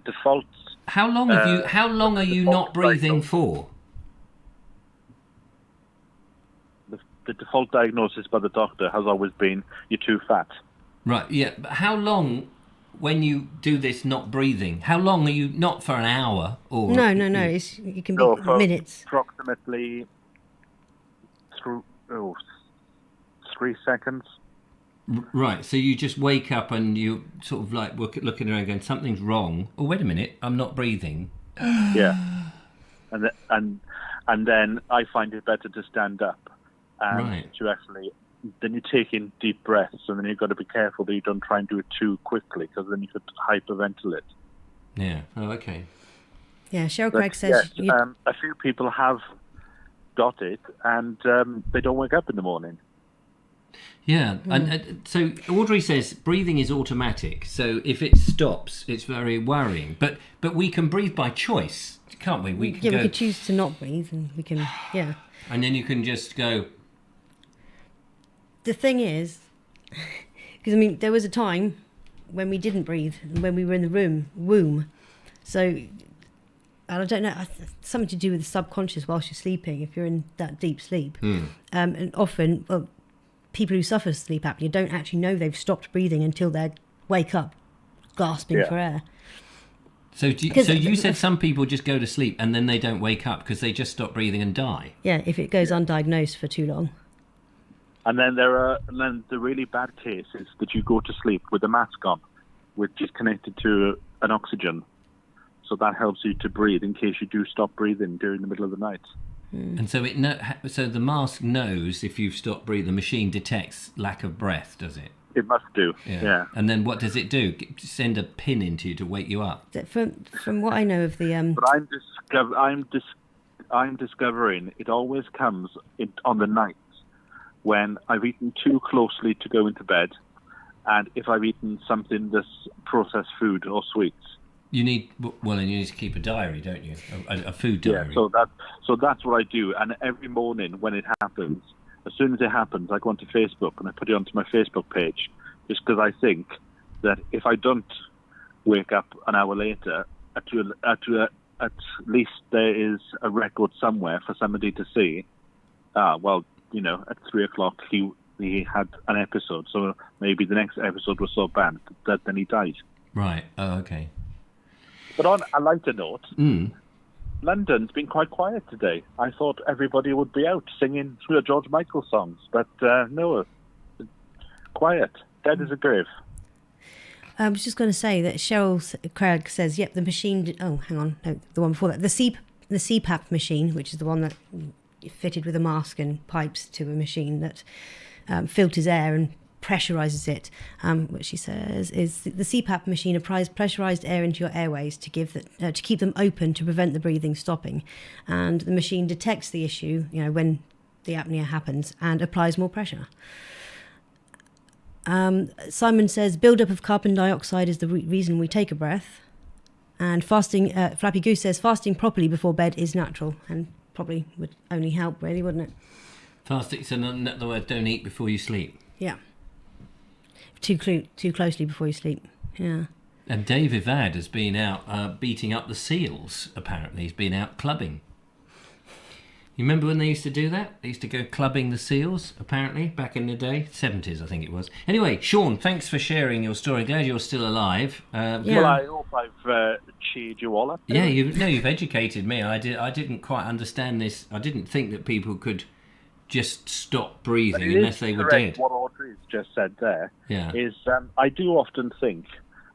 default. How long are you not breathing for? The default diagnosis by the doctor has always been you're too fat. Right. Yeah. But how long, when you do this not breathing? How long are you not for an hour or? No. You can be minutes. Approximately 3 seconds. Right, so you just wake up and you sort of like looking around going, something's wrong. Oh, wait a minute, I'm not breathing. Yeah, and then I find it better to stand up and to actually. Then you take in deep breaths, and then you've got to be careful that you don't try and do it too quickly, because then you could hyperventilate. Yeah. Oh, okay. Yeah, Cheryl Craig says. Yes, a few people have got it, and they don't wake up in the morning. Yeah, and so Audrey says breathing is automatic. So if it stops, it's very worrying. But we can breathe by choice, can't we? We can choose to not breathe, and we can And then you can just go. The thing is, because there was a time when we didn't breathe, when we were in the womb. So I don't know, something to do with the subconscious whilst you're sleeping. If you're in that deep sleep, and often. People who suffer sleep apnea don't actually know they've stopped breathing until they wake up gasping for air. So you said some people just go to sleep and then they don't wake up because they just stop breathing and die? Yeah, if it goes undiagnosed for too long. And then the really bad case is that you go to sleep with a mask on, which is connected to an oxygen. So that helps you to breathe in case you do stop breathing during the middle of the night. And so so the mask knows if you've stopped breathing. The machine detects lack of breath, does it? It must do. Yeah. And then what does it do? Send a pin into you to wake you up? From what I know of the But I'm I'm discovering it always comes on the nights when I've eaten too closely to go into bed, and if I've eaten something that's processed food or sweets. You need to keep a diary, don't you? A food diary. Yeah, so that's what I do, and every morning when it happens, as soon as it happens, I go onto Facebook and I put it onto my Facebook page, just because I think that if I don't wake up an hour later, at least there is a record somewhere for somebody to see. Well, at 3 o'clock he had an episode, so maybe the next episode was so bad that then he died. Right. Oh, okay. But on a lighter note, London's been quite quiet today. I thought everybody would be out singing through the George Michael songs, but no, quiet, dead as a grave. I was just going to say that Cheryl Craig says, yep, the machine... Oh, hang on. No, the one before that. The CPAP machine, which is the one that fitted with a mask and pipes to a machine that filters air and pressurizes it. What she says is the CPAP machine applies pressurized air into your airways to keep them open to prevent the breathing stopping. And the machine detects the issue, when the apnea happens, and applies more pressure. Simon says build-up of carbon dioxide is the reason we take a breath. And fasting, Flappy Goose says fasting properly before bed is natural and probably would only help, really, wouldn't it? Fasting, so in other words, don't eat before you sleep. Yeah. Too closely before you sleep. Yeah. And Dave Ivad has been out beating up the seals, apparently. He's been out clubbing. You remember when they used to do that? They used to go clubbing the seals, apparently, back in the day. 70s, I think it was. Anyway, Sean, thanks for sharing your story. Glad you're still alive. Well, I hope I've cheered you all up. Yeah, you've educated me. I didn't quite understand this. I didn't think that people could just stop breathing unless they were dead. What Audrey's just said there is I do often think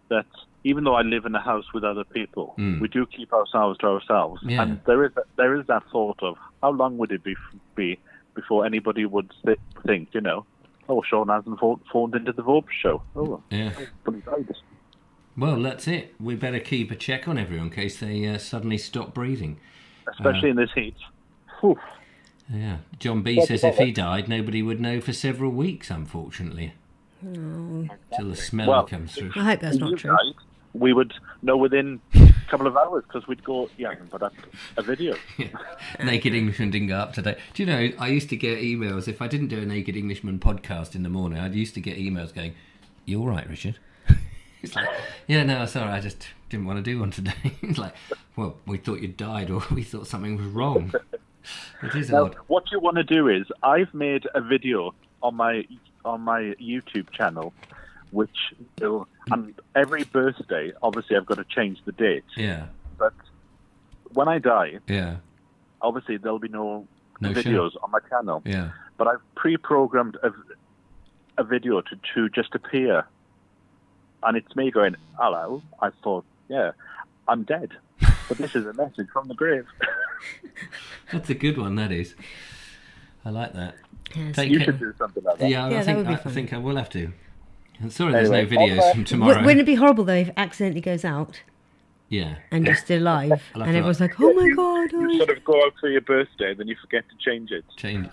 that even though I live in a house with other people, we do keep ourselves to ourselves. Yeah. And there is that thought of how long would it be before anybody would think, oh, Sean hasn't phoned into the Vobes show. Oh, yeah. But he died. Well, that's it. We better keep a check on everyone in case they suddenly stop breathing. Especially in this heat. Whew. Yeah. John B says if he died, nobody would know for several weeks, unfortunately. Oh. Till the smell comes through. I hope that's not true. Died, we would know within a couple of hours because we'd go, I can put up a video. Naked Englishman didn't go up today. Do you know, I used to get emails, if I didn't do a Naked Englishman podcast in the morning, I used to get emails going, you all right, Richard? It's like, yeah, no, sorry, I just didn't want to do one today. It's like, well, we thought you died or we thought something was wrong. It is odd. What you want to do is, I've made a video on my YouTube channel, which will, and every birthday, obviously I've got to change the date. Yeah. But when I die, obviously there'll be no show videos on my channel. Yeah. But I've pre-programmed a video to just appear. And it's me going, hello. I thought, I'm dead. But this is a message from the grave. That's a good one, that is. I like that. Yes. You should do something like that. Yeah, I think I will have to. I'm sorry there's Anyway, no videos from tomorrow. Wouldn't it be horrible, though, if it accidentally goes out Yeah. and you're still alive I'll have and to everyone's like, oh my God. You sort of go out for your birthday, then you forget to change it.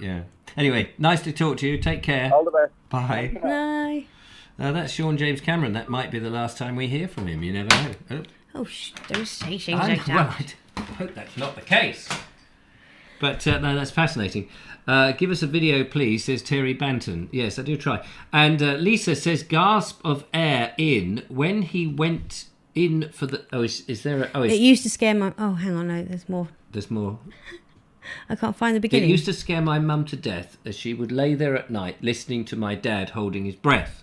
Yeah. Anyway, nice to talk to you. Take care. All the best. Bye. Bye. That's Sean James Cameron. That might be the last time we hear from him. You never know. Oh, don't say things like that. I hope that's not the case. But no, that's fascinating. Give us a video, please, says Terry Banton. Yes, I do try. And Lisa says, gasp of air in when he went in for the... Oh, is there a... Oh, It used to scare my... Oh, hang on, no, there's more. There's more. I can't find the It beginning. used to scare my mum to death as she would lay there at night listening to my dad holding his breath.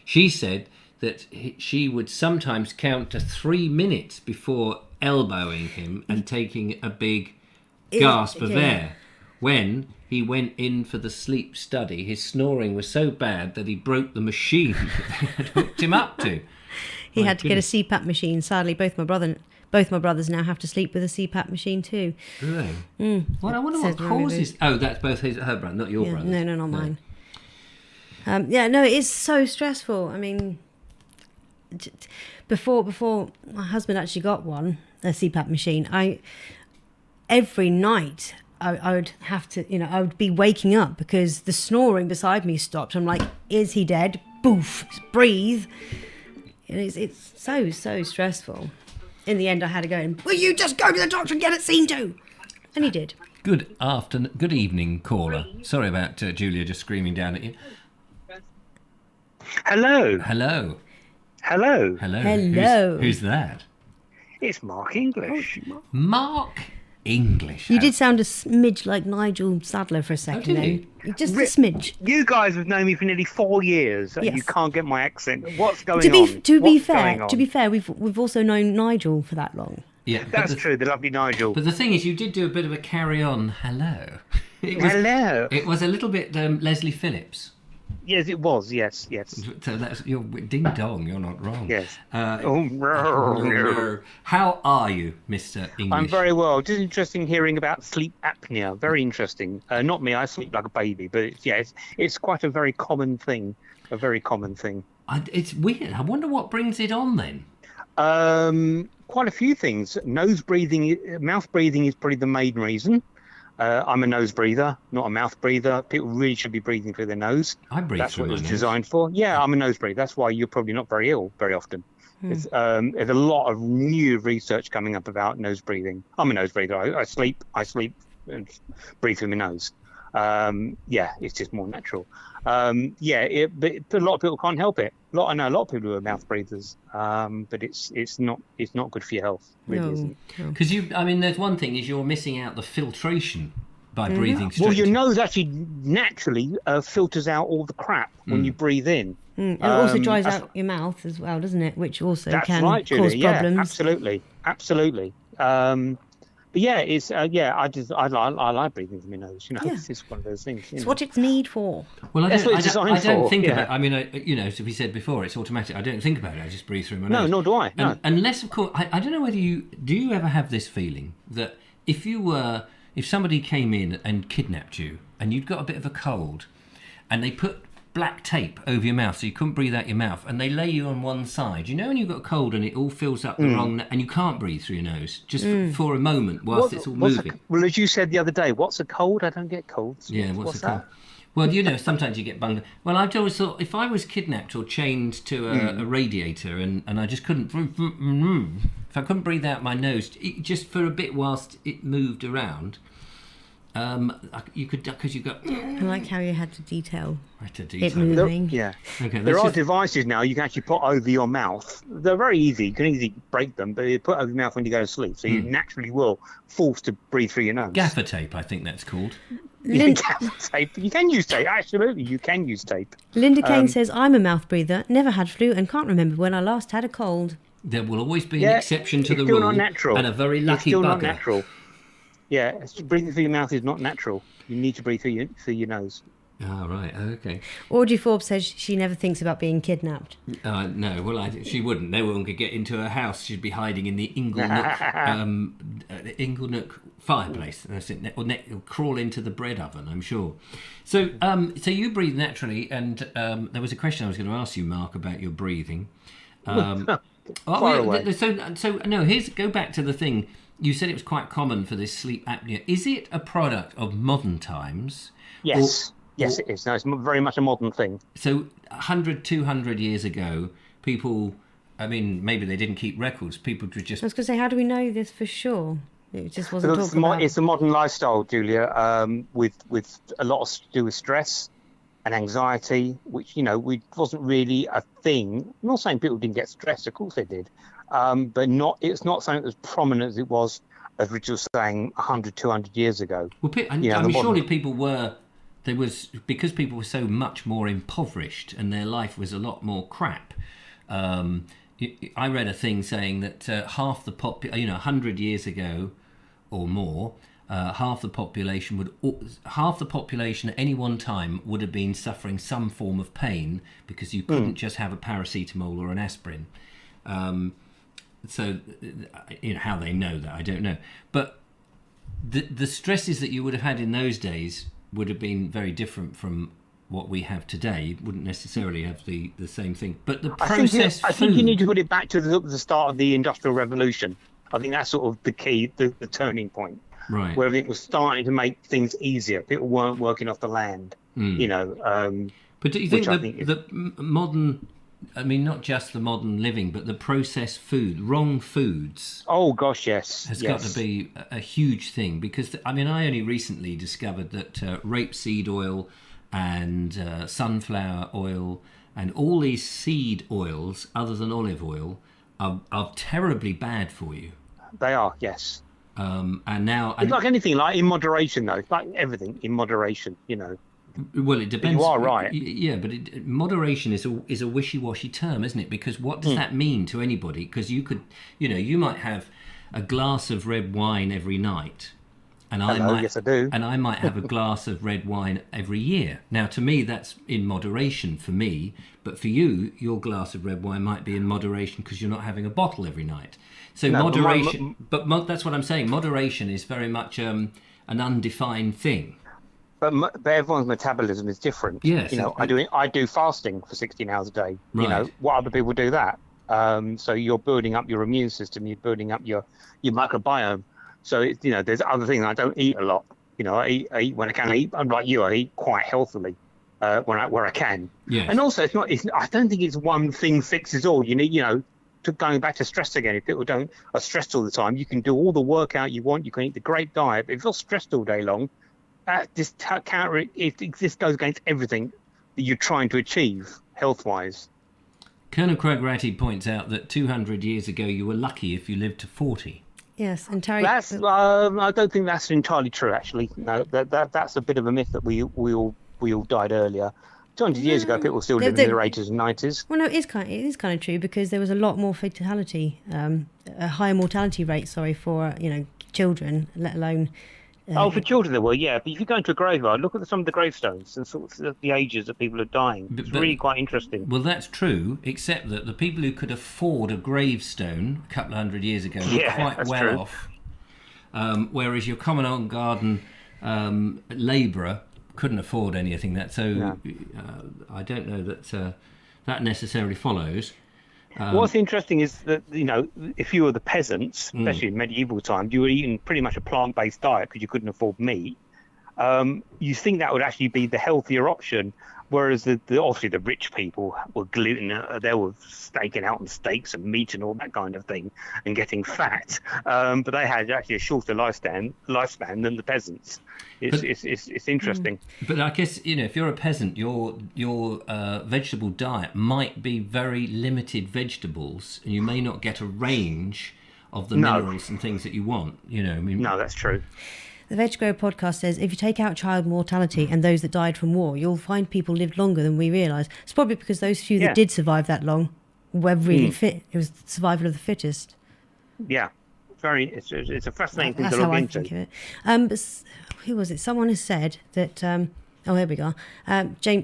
She said that she would sometimes count to 3 minutes before elbowing him and taking a big gasp of air. When he went in for the sleep study, his snoring was so bad that he broke the machine they had hooked him up to. He had to get a CPAP machine. Sadly, both my brothers now have to sleep with a CPAP machine too. Do they? Well, I wonder what causes... Oh, that's both her brother, not your brother. No, not mine. No, it is so stressful. I mean, before my husband actually got a CPAP machine, every night I would have to, I would be waking up because the snoring beside me stopped. I'm like, is he dead? Boof, breathe. And it's so stressful. In the end, I had to go in, will you just go to the doctor and get it seen to? And he did. Good evening, caller. Sorry about Julia just screaming down at you. Hello. Hello. Hello. Hello. Hello. Who's that? It's Mark English. Mark English. You did sound a smidge like Nigel Sadler for a second, did though. Just a smidge. You guys have known me for nearly 4 years, and Yes. you can't get my accent. What's going To be on? to be What's going fair, on? to be fair, we've also known Nigel for that long. Yeah, That's true, the lovely Nigel. But the thing is, you did do a bit of a carry-on hello. Hello. It was a little bit Leslie Phillips. Yes, it was. Yes. So that's you're ding dong. You're not wrong. Yes. How are you, Mr. English? I'm very well. Just interesting hearing about sleep apnea. Very interesting. Not me. I sleep like a baby, but it's quite a very common thing. A very common thing. It's weird. I wonder what brings it on then. Quite a few things. Mouth breathing is probably the main reason. I'm a nose breather, not a mouth breather. People really should be breathing through their nose. I breathe That's through what my it was nose. designed for. Yeah, I'm a nose breather. That's why you're probably not very ill very often. There's a lot of new research coming up about nose breathing. I'm a nose breather. I sleep and breathe through my nose. It's just more natural. But a lot of people can't help it. I know a lot of people who are mouth breathers, but it's not good for your health. Really isn't. Because there's one thing is you're missing out the filtration by breathing straight. Well, your nose actually naturally filters out all the crap when you breathe in. And it also dries out your mouth as well, doesn't it? Which also That's can right, Julia. cause problems. Absolutely. But it's I like breathing through my nose. It's just one of those things. It's what it's made for. Well, That's what it's designed I don't for, think yeah. about it. As we said before, it's automatic. I don't think about it. I just breathe through my nose. No, nor do I. No. Unless, of course, I don't know whether you ever have this feeling that if somebody came in and kidnapped you and you'd got a bit of a cold and they put black tape over your mouth so you couldn't breathe out your mouth and they lay you on one side, when you've got a cold and it all fills up the wrong and you can't breathe through your nose just for a moment whilst it's all moving. Well, as you said the other day, what's a cold? I don't get colds. Yeah, what's a that? cold? Well, sometimes you get bunged. Well, I've always thought if I was kidnapped or chained to a radiator and I just couldn't if I couldn't breathe out my nose just for a bit whilst it moved around, you could, because you got. I like how you had to detail it It moving. Okay, There are devices now you can actually put over your mouth. They're very easy. You can easily break them, but you put over your mouth when you go to sleep, so you naturally will force to breathe through your nose. Gaffer tape, I think that's called. Tape. You can use tape. Absolutely, you can use tape. Linda Kane says, I'm a mouth breather, never had flu, and can't remember when I last had a cold. There will always be an exception to it's the still rule, not natural. and a very lucky it's still bugger. Not natural. Yeah, breathing through your mouth is not natural. You need to breathe through your nose. Oh, right, okay. Audrey Forbes says she never thinks about being kidnapped. No, well, she wouldn't. No one could get into her house. She'd be hiding in the Inglenook fireplace. That's it. Or crawl into the bread oven, I'm sure. So you breathe naturally, and there was a question I was going to ask you, Mark, about your breathing. Far away. Go back to the thing. You said it was quite common for this sleep apnea. Is it a product of modern times? Yes. Yes, it is. No, it's very much a modern thing. So 100, 200 years ago, people, maybe they didn't keep records. People would just... I was going to say, how do we know this for sure? It just wasn't talked about. It's a modern lifestyle, Julia, with a lot to do with stress and anxiety, which, wasn't really a thing. I'm not saying people didn't get stressed. Of course they did. But it's not something as prominent as it was, as Richard was saying, 100, 200 years ago. Well, surely people were... because people were so much more impoverished and their life was a lot more crap. I read a thing saying that half the 100 years ago or more, half the population at any one time would have been suffering some form of pain because you couldn't just have a paracetamol or an aspirin. So, how they know that, I don't know. But the stresses that you would have had in those days would have been very different from what we have today. You wouldn't necessarily have the same thing. But the processed I think you need to put it back to the start of the Industrial Revolution. I think that's sort of the key, the turning point. Right. where it was starting to make things easier. People weren't working off the land, you know. But do you think which I think the modern, I mean, not just the modern living, but the processed food, wrong foods, Oh gosh, yes, has yes. got to be a huge thing? Because, I mean, I only recently discovered that rapeseed oil and sunflower oil and all these seed oils, other than olive oil, are terribly bad for you. They are, yes. And now... It's like anything, like in moderation, though. It's like everything in moderation, you know. Well, it depends. You are right. Yeah, but moderation is a wishy-washy term, isn't it? Because what does that mean to anybody? Because you could, you know, you might have a glass of red wine every night, and Yes, I do. and I might have a glass of red wine every year. Now, to me, that's in moderation for me, but for you, your glass of red wine might be in moderation because you're not having a bottle every night. So moderation, but that's what I'm saying. Moderation is very much an undefined thing. But everyone's metabolism is different. Yes, you know, I do fasting for 16 hours a day. Right. You know, what other people do that? So you're building up your immune system. You're building up your microbiome. So it's, you know, there's other things. I don't eat a lot. You know, I eat when I can eat. Unlike you, I eat quite healthily where I can. Yes. And also, I don't think it's one thing fixes all. You need, you know, going back to stress again. If people are stressed all the time, you can do all the workout you want. You can eat the great diet. But if you're stressed all day long, this goes against everything that you're trying to achieve health-wise. Colonel Craig Ratty points out that 200 years ago you were lucky if you lived to 40. Yes, and Terry. That's I don't think that's entirely true. Actually, no, that's a bit of a myth that we all died earlier. 200 years ago, people were still living in their 80s and 90s. Well, no, it is kind of true because there was a lot more fatality, a higher mortality rate. Sorry, for children, let alone. For children there were, yeah. But if you go into a graveyard, look at some of the gravestones and sort of the ages that people are dying. It's really quite interesting. Well, that's true, except that the people who could afford a gravestone a couple of hundred years ago were quite well off. Whereas your common old garden labourer couldn't afford anything. I don't know that that necessarily follows. What's interesting is that, if you were the peasants, especially in medieval times, you were eating pretty much a plant-based diet because you couldn't afford meat. You think that would actually be the healthier option, whereas obviously the rich people were they were staking out on steaks and meat and all that kind of thing and getting fat. But they had actually a shorter lifespan than the peasants. It's interesting. But I guess, if you're a peasant, your vegetable diet might be very limited vegetables, and you may not get a range of the minerals and things that you want. No, that's true. The Veg Grower podcast says if you take out child mortality and those that died from war, you'll find people lived longer than we realise. It's probably because those few that did survive that long were really fit. It was the survival of the fittest. Yeah, it's a fascinating thing That's to look how into. I think of it. But who was it? Someone has said that. Oh, there we go.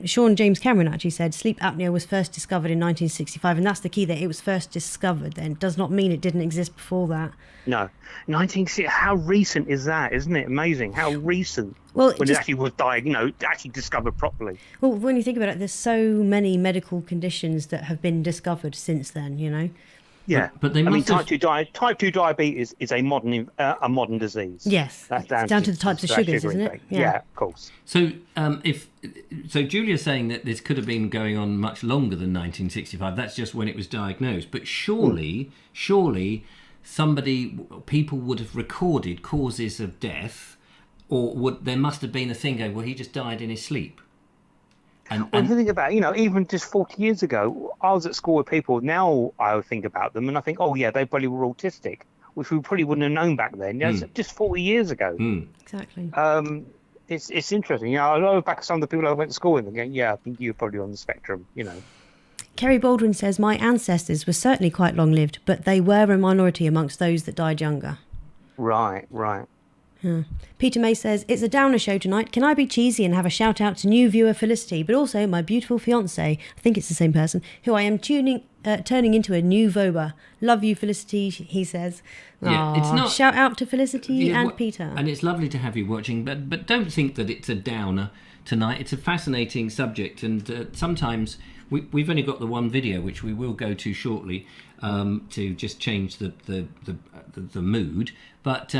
Sean James Cameron actually said sleep apnea was first discovered in 1965, and that's the key there. It was first discovered then. Does not mean it didn't exist before that. No. 1960, how recent is that? Isn't it amazing? How recent when it actually was actually discovered properly. Well, when you think about it, there's so many medical conditions that have been discovered since then, Yeah, but they must type 2 diabetes is a modern disease. Yes, that's down to the types of sugars, isn't it? Yeah, of course. So, Julia's saying that this could have been going on much longer than 1965. That's just when it was diagnosed. But surely, people would have recorded causes of death, or there must have been a thing going, well, he just died in his sleep. And if you think about it, even just 40 years ago, I was at school with people. Now I would think about them and I think, oh, yeah, they probably were autistic, which we probably wouldn't have known back then. Just 40 years ago. Exactly. It's interesting. I look back at some of the people I went to school with and go, yeah, I think you're probably on the spectrum, Kerry Baldwin says, my ancestors were certainly quite long-lived, but they were a minority amongst those that died younger. Right. Peter May says, it's a downer show tonight. Can I be cheesy and have a shout out to new viewer Felicity, but also my beautiful fiance, I think it's the same person, who I am turning into a new Voba. Love you, Felicity, he says. Yeah, it's not, shout out to Felicity and Peter. And it's lovely to have you watching, but don't think that it's a downer tonight. It's a fascinating subject, and sometimes we've only got the one video, which we will go to shortly, to just change the mood. But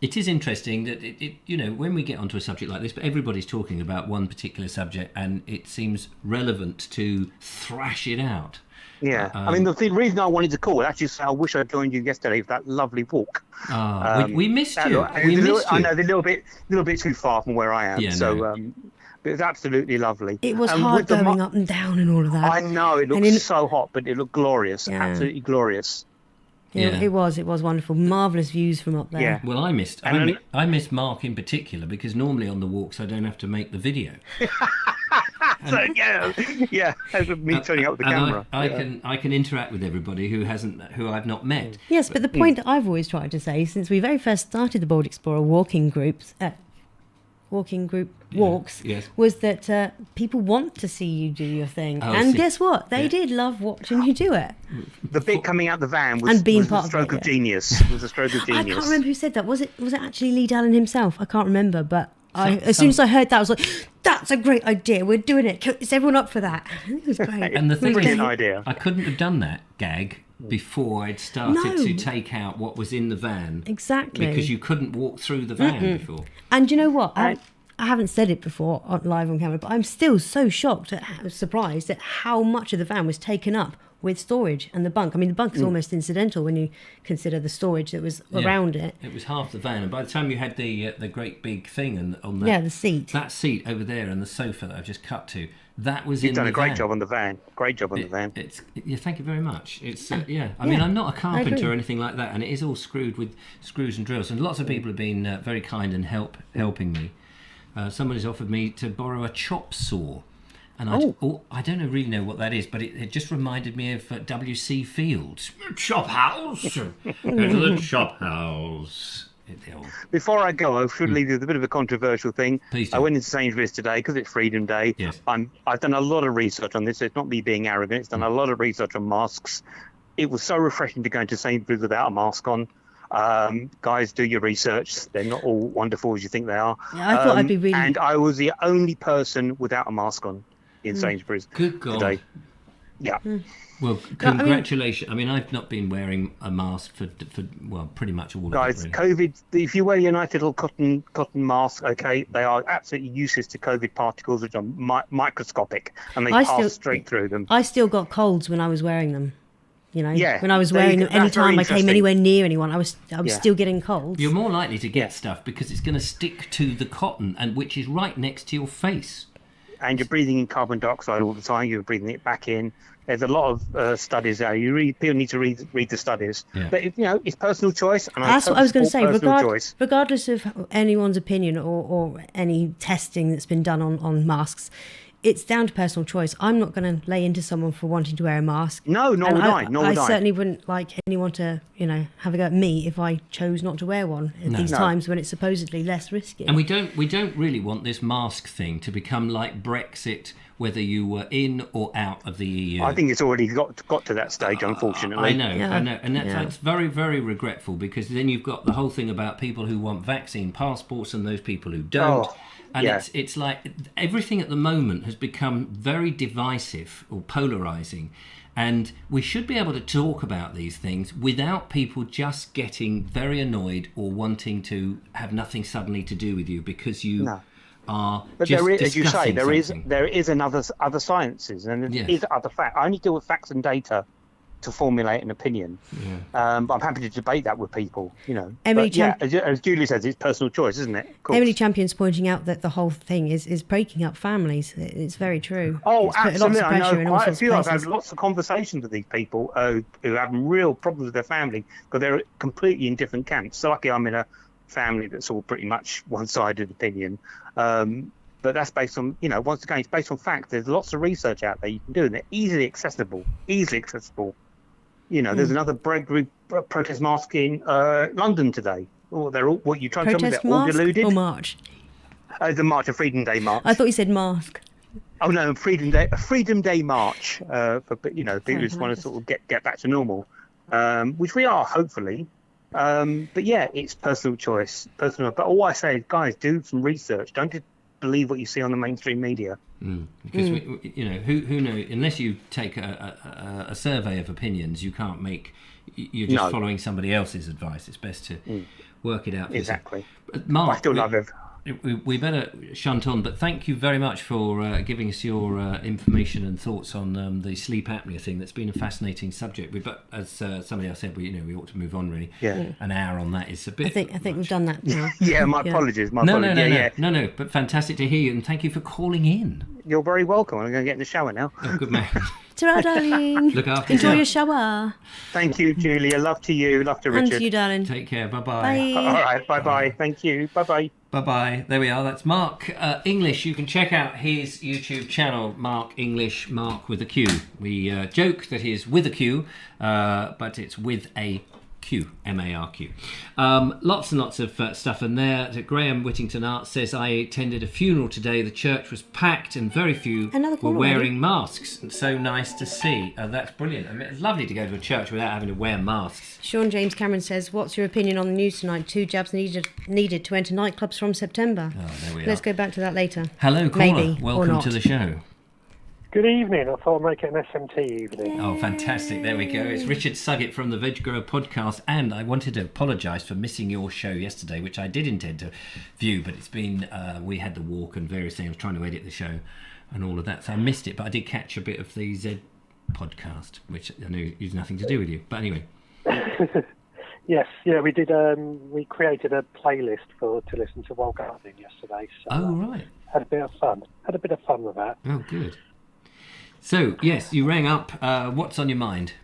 it is interesting that when we get onto a subject like this, but everybody's talking about one particular subject, and it seems relevant to thrash it out. Yeah, I mean, the reason I wanted to call actually is I wish I'd joined you yesterday for that lovely walk. We missed you. I know they're a little bit too far from where I am. But it was absolutely lovely. It was hard going up and down and all of that. I know, it looked so hot, but it looked glorious, absolutely glorious. Yeah, it was wonderful. Marvellous views from up there. Yeah. Well, I missed Mark in particular, because normally on the walks I don't have to make the video. So as with me turning up the camera. I can interact with everybody who I've not met. Yes, but the point that I've always tried to say, since we very first started the Bold Explorer walking group walks, was that people want to see you do your thing. Guess what? They did love watching you do it. The bit coming out the van was, and being was part a stroke of of genius. It was a stroke of genius. I can't remember who said that. Was it actually Lee Dallin himself? I can't remember, but as soon as I heard that, I was like, that's a great idea. We're doing it. Is everyone up for that? I think it was great. And the thing brilliant is, idea. I couldn't have done that gag before I'd started to take out what was in the van. Exactly. Because you couldn't walk through the van before. And you know what? I haven't said it before live on camera, but I'm still so surprised at how much of the van was taken up with storage and the bunk. I mean, the bunk is almost incidental when you consider the storage that was around it. It was half the van, and by the time you had the great big thing on that, the seat, that seat over there, and the sofa that I've just cut to, that was You've in done the a great van. job on the van. Great job on the van. Thank you very much. It's I mean, I'm not a carpenter or anything like that, and it is all screwed with screws and drills. And lots of people have been very kind and helping me. Someone has offered me to borrow a chop saw, and I don't really know what that is, but it just reminded me of W.C. Fields. Chop house, go to the chop house. Before I go, I should leave you with a bit of a controversial thing. Please do. I went into Sainsbury's today because it's Freedom Day. Yes. I've done a lot of research on this. It's not me being arrogant. It's done a lot of research on masks. It was so refreshing to go into Sainsbury's without a mask on. Guys, do your research. They're not all wonderful as you think they are. Yeah, I thought I'd be really... And I was the only person without a mask on in Sainsbury's Good God. today. Yeah. Well, congratulations. I mean, I've not been wearing a mask for pretty much all of Guys, it. Really. COVID, if you wear your nice little cotton mask, okay, they are absolutely useless to COVID particles, which are microscopic, and they pass straight through them. I still got colds when I was wearing them. You know, when I was wearing them, any time I came anywhere near anyone, I was still getting colds. You're more likely to get stuff because it's going to stick to the cotton, and which is right next to your face. And you're breathing in carbon dioxide all the time. You're breathing it back in. There's a lot of studies there. People need to read the studies. Yeah. But it's personal choice. And that's what I was going to say. Regardless of anyone's opinion or any testing that's been done on masks, it's down to personal choice. I'm not going to lay into someone for wanting to wear a mask. No, nor would I. I certainly wouldn't like anyone to, have a go at me if I chose not to wear one at these times when it's supposedly less risky. And we don't really want this mask thing to become like Brexit, whether you were in or out of the EU. I think it's already got to that stage, unfortunately. I know, and that's very, very regretful, because then you've got the whole thing about people who want vaccine passports and those people who don't. And it's like everything at the moment has become very divisive or polarising. And we should be able to talk about these things without people just getting very annoyed or wanting to have nothing suddenly to do with you because you are but just there is, as you say, there is other sciences and there is other facts. I only deal with facts and data to formulate an opinion. But I'm happy to debate that with people, as Julie says, it's personal choice, isn't it? Emily Champion's pointing out that the whole thing is breaking up families. It's very true. Oh, absolutely. I know quite a few. I've had lots of conversations with these people who have real problems with their family because they're completely in different camps. So luckily I'm in a family that's all pretty much one-sided opinion. But that's based on, once again, it's based on fact. There's lots of research out there you can do, and they're easily accessible. There's another protest mask in London today. Oh, they're all, what you trying to tell me, they're all deluded? Or march? The March, a Freedom Day march. I thought you said mask. Oh no, a Freedom Day march for people who want to sort of get back to normal, which we are hopefully. But yeah, it's personal choice, But all I say is, guys, do some research. Don't just believe what you see on the mainstream media. Because who knows? Unless you take a survey of opinions, you can't make. You're just following somebody else's advice. It's best to work it out for Exactly. yourself. Mark, I still love it. We better shunt on, but thank you very much for giving us your information and thoughts on the sleep apnea thing. That's been a fascinating subject. But as somebody else said, we ought to move on. Really, an hour on that is a bit. I think we've done that now. My apologies. No. But fantastic to hear you, and thank you for calling in. You're very welcome. I'm going to get in the shower now. Oh, good man. Ta-ra, darling. Look after Enjoy yourself. your shower. Thank you, Julia. Love to you. Love to Richard. And to you, darling. Take care. Bye-bye. Bye. All right. Bye-bye. Thank you. Bye-bye. Bye-bye. There we are. That's Mark English. You can check out his YouTube channel, Mark English, Mark with a Q. We joke that he is with a Q, but it's with a Q, M-A-R-Q. Lots and lots of stuff in there. Graham Whittington Art says, I attended a funeral today. The church was packed and very few were wearing masks. So nice to see. That's brilliant. I mean, it's lovely to go to a church without having to wear masks. Sean James Cameron says, what's your opinion on the news tonight? 2 jabs needed to enter nightclubs from September. Oh, there we are. Let's go back to that later. Hello, caller. Maybe, welcome to the show. Good evening. I thought I'd make it an SMT evening. Oh, fantastic. There we go. It's Richard Suggett from the Veg Grower podcast, and I wanted to apologise for missing your show yesterday, which I did intend to view, but it's been, we had the walk and various things. I was trying to edit the show and all of that, so I missed it, but I did catch a bit of the Z podcast, which I knew has nothing to do with you. But anyway. Yes, we did. We created a playlist to listen to while gardening yesterday. So, right. Had a bit of fun with that. Oh, good. So, yes, you rang up. What's on your mind?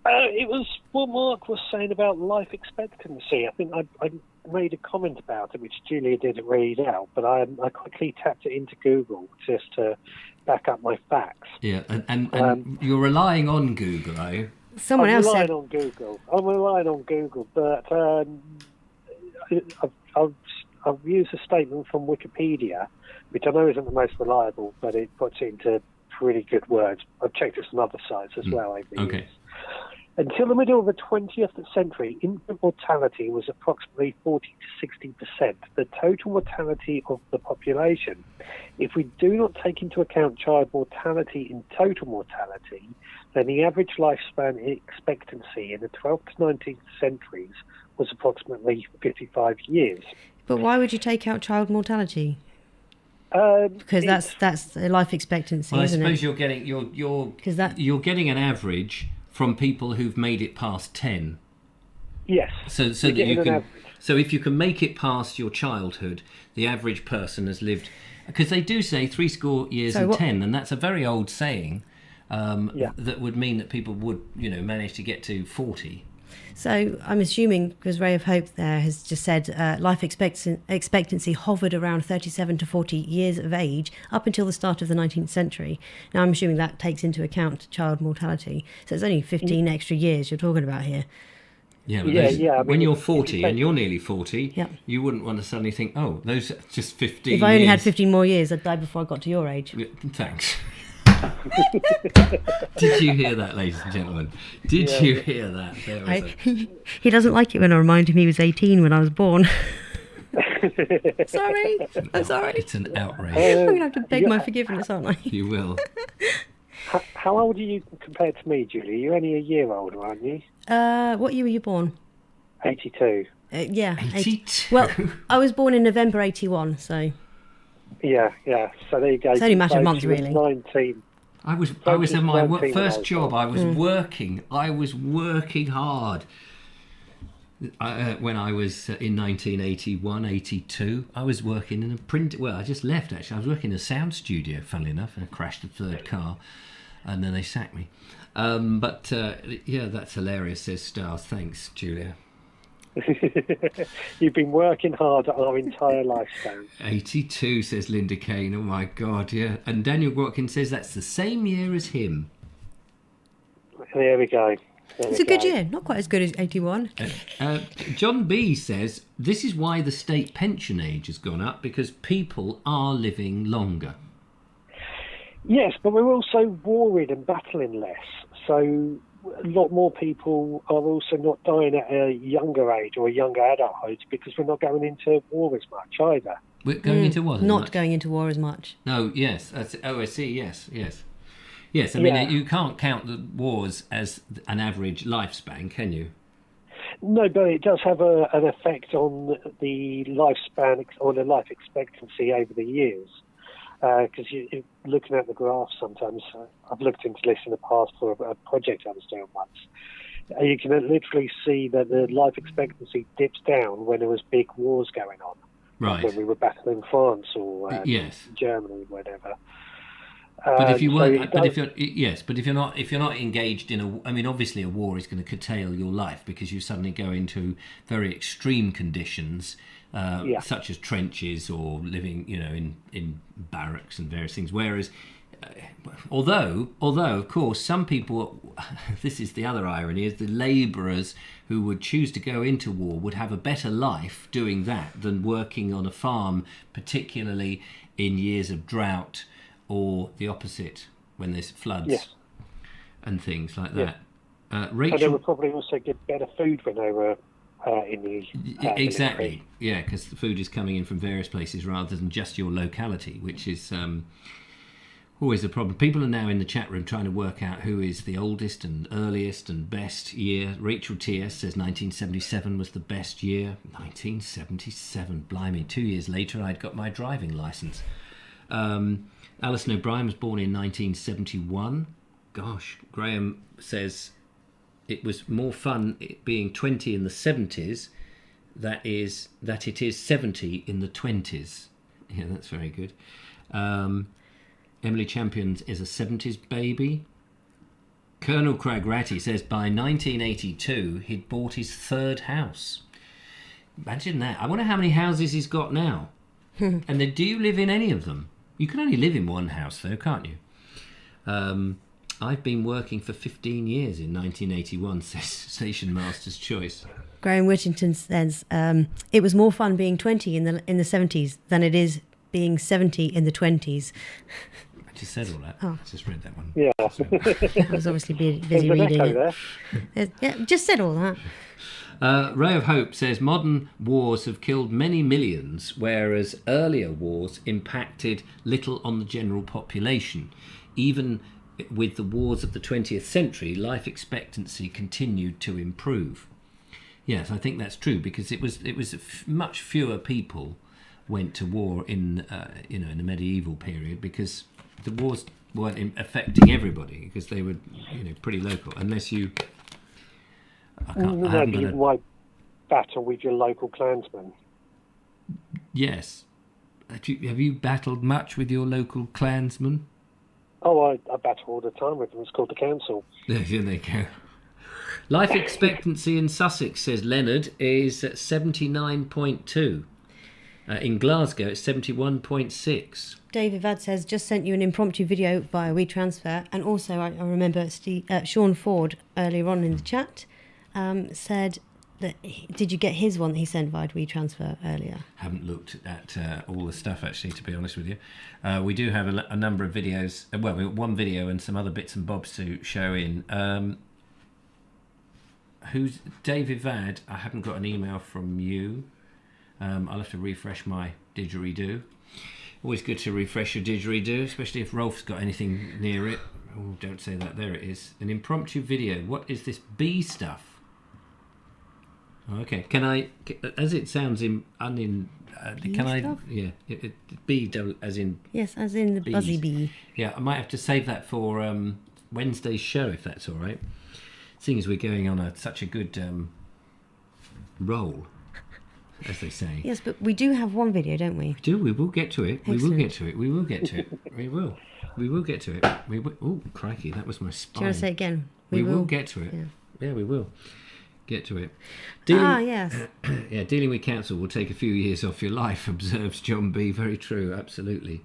It was what Mark was saying about life expectancy. I think I made a comment about it, which Julia didn't read out, but I quickly tapped it into Google just to back up my facts. Yeah, and you're relying on Google, are you? Someone else said... I'm relying on Google, but I've used a statement from Wikipedia, which I know isn't the most reliable, but it puts it into really good words. I've checked it on other sites as well over the years. Until the middle of the 20th century, infant mortality was approximately 40 to 60%, the total mortality of the population. If we do not take into account child mortality in total mortality, then the average lifespan expectancy in the 12th to 19th centuries was approximately 55 years. But why would you take out child mortality? Because that's the life expectancy, isn't it? I suppose you're getting an average from people who've made it past 10. Yes. So that you can. So if you can make it past your childhood, the average person has lived. Because they do say 70 years and 10, and that's a very old saying. That would mean that people would, manage to get to 40. So I'm assuming, because Ray of Hope there has just said life expectancy hovered around 37 to 40 years of age up until the start of the 19th century. Now I'm assuming that takes into account child mortality. So it's only 15 extra years you're talking about here. Yeah, when you're 40 and you're nearly 40, you wouldn't want to suddenly think, oh, those are just 15 If I only had 15 more years, I'd die before I got to your age. Thanks. Did you hear that, ladies and gentlemen? Did you hear that? He doesn't like it when I remind him he was 18 when I was born. Sorry. I'm sorry. It's an outrage. I'm going to have to beg my forgiveness, aren't I? You will. How old are you compared to me, Julie? You're only a year older, aren't you? What year were you born? 82. Yeah. 82? Well, I was born in November 81, so... Yeah. So there you go. It's only a matter of months, really. 19. I was in my first job. I was working. I was working hard. When I was in 1981, 82, I was working in a print. Well, I just left actually. I was working in a sound studio. Funnily enough, and I crashed the third car, and then they sacked me. But that's hilarious. Says Stars. Thanks, Julia. You've been working hard our entire lifespan. 82, says Linda Kane. Oh my God, yeah. And Daniel Watkins says that's the same year as him. There we go. It's a good year. Not quite as good as 81. John B says this is why the state pension age has gone up, because people are living longer. Yes, but we're also worried and battling less. So a lot more people are also not dying at a younger age or a younger adulthood because we're not going into war as much either. We're going into what? Not going into war as much. No, yes. I see. Yes. Yes, I mean, you can't count the wars as an average lifespan, can you? No, but it does have an effect on the lifespan or the life expectancy over the years. Because you're looking at the graphs sometimes, I've looked into this in the past for a project I was doing once. You can literally see that the life expectancy dips down when there was big wars going on. Right. When we were battling France or yes. Germany, whatever. But if you weren't, but if you're not engaged in I mean, obviously a war is going to curtail your life because you suddenly go into very extreme conditions, such as trenches or living, in barracks and various things. Whereas, although of course some people, this is the other irony, is the labourers who would choose to go into war would have a better life doing that than working on a farm, particularly in years of drought. Or the opposite, when there's floods and things like that. Rachel, and they would probably also get better food when they were in the exactly, military. Yeah, because the food is coming in from various places rather than just your locality, which is always a problem. People are now in the chat room trying to work out who is the oldest and earliest and best year. Rachel T.S. says 1977 was the best year. 1977, blimey, 2 years later I'd got my driving licence. Alison O'Brien was born in 1971. Gosh, Graham says it was more fun being 20 in the 70s that it is 70 in the 20s. Yeah, that's very good. Emily Champions is a 70s baby. Colonel Craig Ratty says by 1982 he'd bought his third house. Imagine that. I wonder how many houses he's got now. And then, do you live in any of them? You can only live in one house, though, can't you? I've been working for 15 years in 1981, says Station Master's Choice. Graham Whittington says it was more fun being 20 in the 70s than it is being 70 in the 20s. I just said all that. Oh. I just read that one. Yeah. I was obviously busy reading it. There. Yeah, just said all that. Ray of Hope says modern wars have killed many millions, whereas earlier wars impacted little on the general population. Even with the wars of the 20th century, life expectancy continued to improve. Yes, I think that's true because it was much fewer people went to war in in the medieval period because the wars weren't affecting everybody because they were pretty local unless you. You might battle with your local clansmen. Yes. Have you battled much with your local clansmen? Oh, I battle all the time with them. It's called the council. There they go. Life expectancy in Sussex, says Leonard, is at 79.2. In Glasgow, it's 71.6. David Vad says, just sent you an impromptu video via WeTransfer. And also, I remember Sean Ford earlier on in the chat said that did you get his one that he sent via WeTransfer earlier? Haven't looked at all the stuff actually, to be honest with you. We do have a number of videos. Well, we got one video and some other bits and bobs to show in. Who's David Vad? I haven't got an email from you. I'll have to refresh my didgeridoo. Always good to refresh your didgeridoo, especially if Rolf's got anything near it. Oh, don't say that. There it is. An impromptu video. What is this bee stuff? Okay, can I, as it sounds can I, stuff? yeah, bee as in... Yes, as in the bees. buzzy bee. Yeah, I might have to save that for Wednesday's show, if that's all right. Seeing as we're going on such a good roll, as they say. Yes, but we do have one video, don't we? We do, we will get to it. Excellent. We will get to it. We will get to it. We will. We will get to it. We will. Oh, crikey, that was my spine. Do you want to say it again? We will get to it. Yeah, we will. Get to it. Yes. Yeah, dealing with cancer will take a few years off your life, observes John B. Very true, absolutely.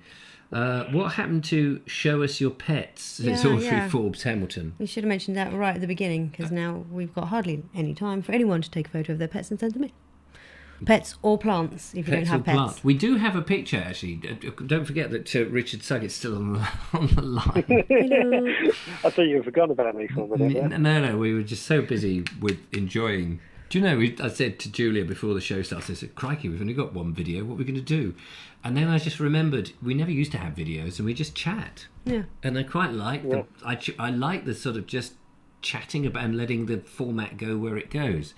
What happened to show us your pets? Says Audrey Forbes Hamilton. We should have mentioned that right at the beginning because now we've got hardly any time for anyone to take a photo of their pets and send them in. Pets or plants, if you don't have pets. Plants. We do have a picture, actually. Don't forget that Richard Suggett's still on the line. Hello. I thought you had forgotten about me for a minute. No, we were just so busy with enjoying Do you know, I said to Julia before the show started, I said, crikey, we've only got one video, what are we going to do? And then I just remembered, we never used to have videos, and we just chat. Yeah. And I quite like I like the sort of just chatting about and letting the format go where it goes.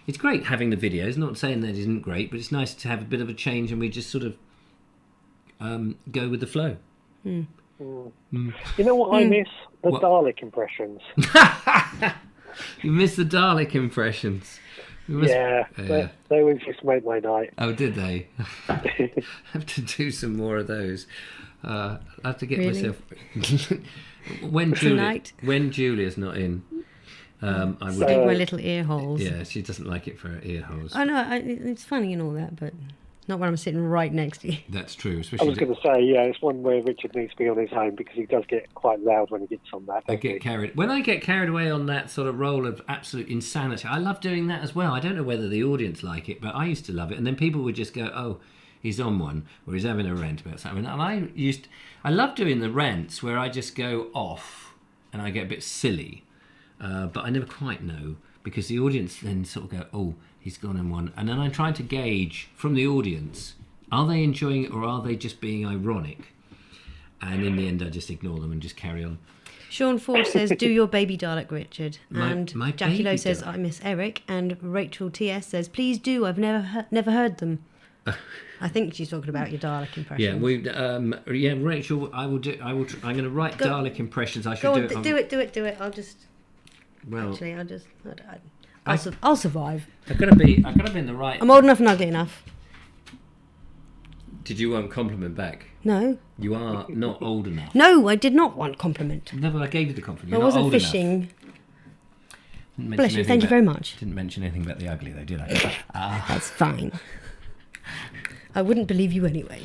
It's great having the videos, not saying that it isn't great, but it's nice to have a bit of a change and we just sort of go with the flow. You know what I miss? The Dalek impressions. You miss the Dalek impressions. They always just make my night. Oh, did they? I have to do some more of those. I have to get myself... when Julia's not in, I would... Dig my little ear holes. Yeah, she doesn't like it for her ear holes. I know, it's funny and all that, but not when I'm sitting right next to you. That's true. I was going to say, it's one where Richard needs to be on his own because he does get quite loud when he gets on that. When I get carried away on that sort of role of absolute insanity, I love doing that as well. I don't know whether the audience like it, but I used to love it. And then people would just go, oh, he's on one, or he's having a rant about something. And I love doing the rants where I just go off and I get a bit silly, but I never quite know because the audience then sort of go, oh, he's gone in one. And then I'm trying to gauge from the audience, are they enjoying it or are they just being ironic? And in the end, I just ignore them and just carry on. Sean Ford says, do your baby Dalek, Richard. And my Jackie Lowe says, I miss Eric. And Rachel TS says, please do, I've never heard them. I think she's talking about your Dalek impression. Yeah, Rachel, I will do. I'm going to write Dalek impressions. I should do it. I'll just. Well, actually, I'll survive. I could have been the right. I'm old enough and ugly enough. Did you want compliment back? No. You are not old enough. No, I did not want compliment. No, but I gave you the compliment. You're I wasn't not old fishing. Enough. Bless you. Thank you very much. Didn't mention anything about the ugly, though, did I? That's fine. I wouldn't believe you anyway.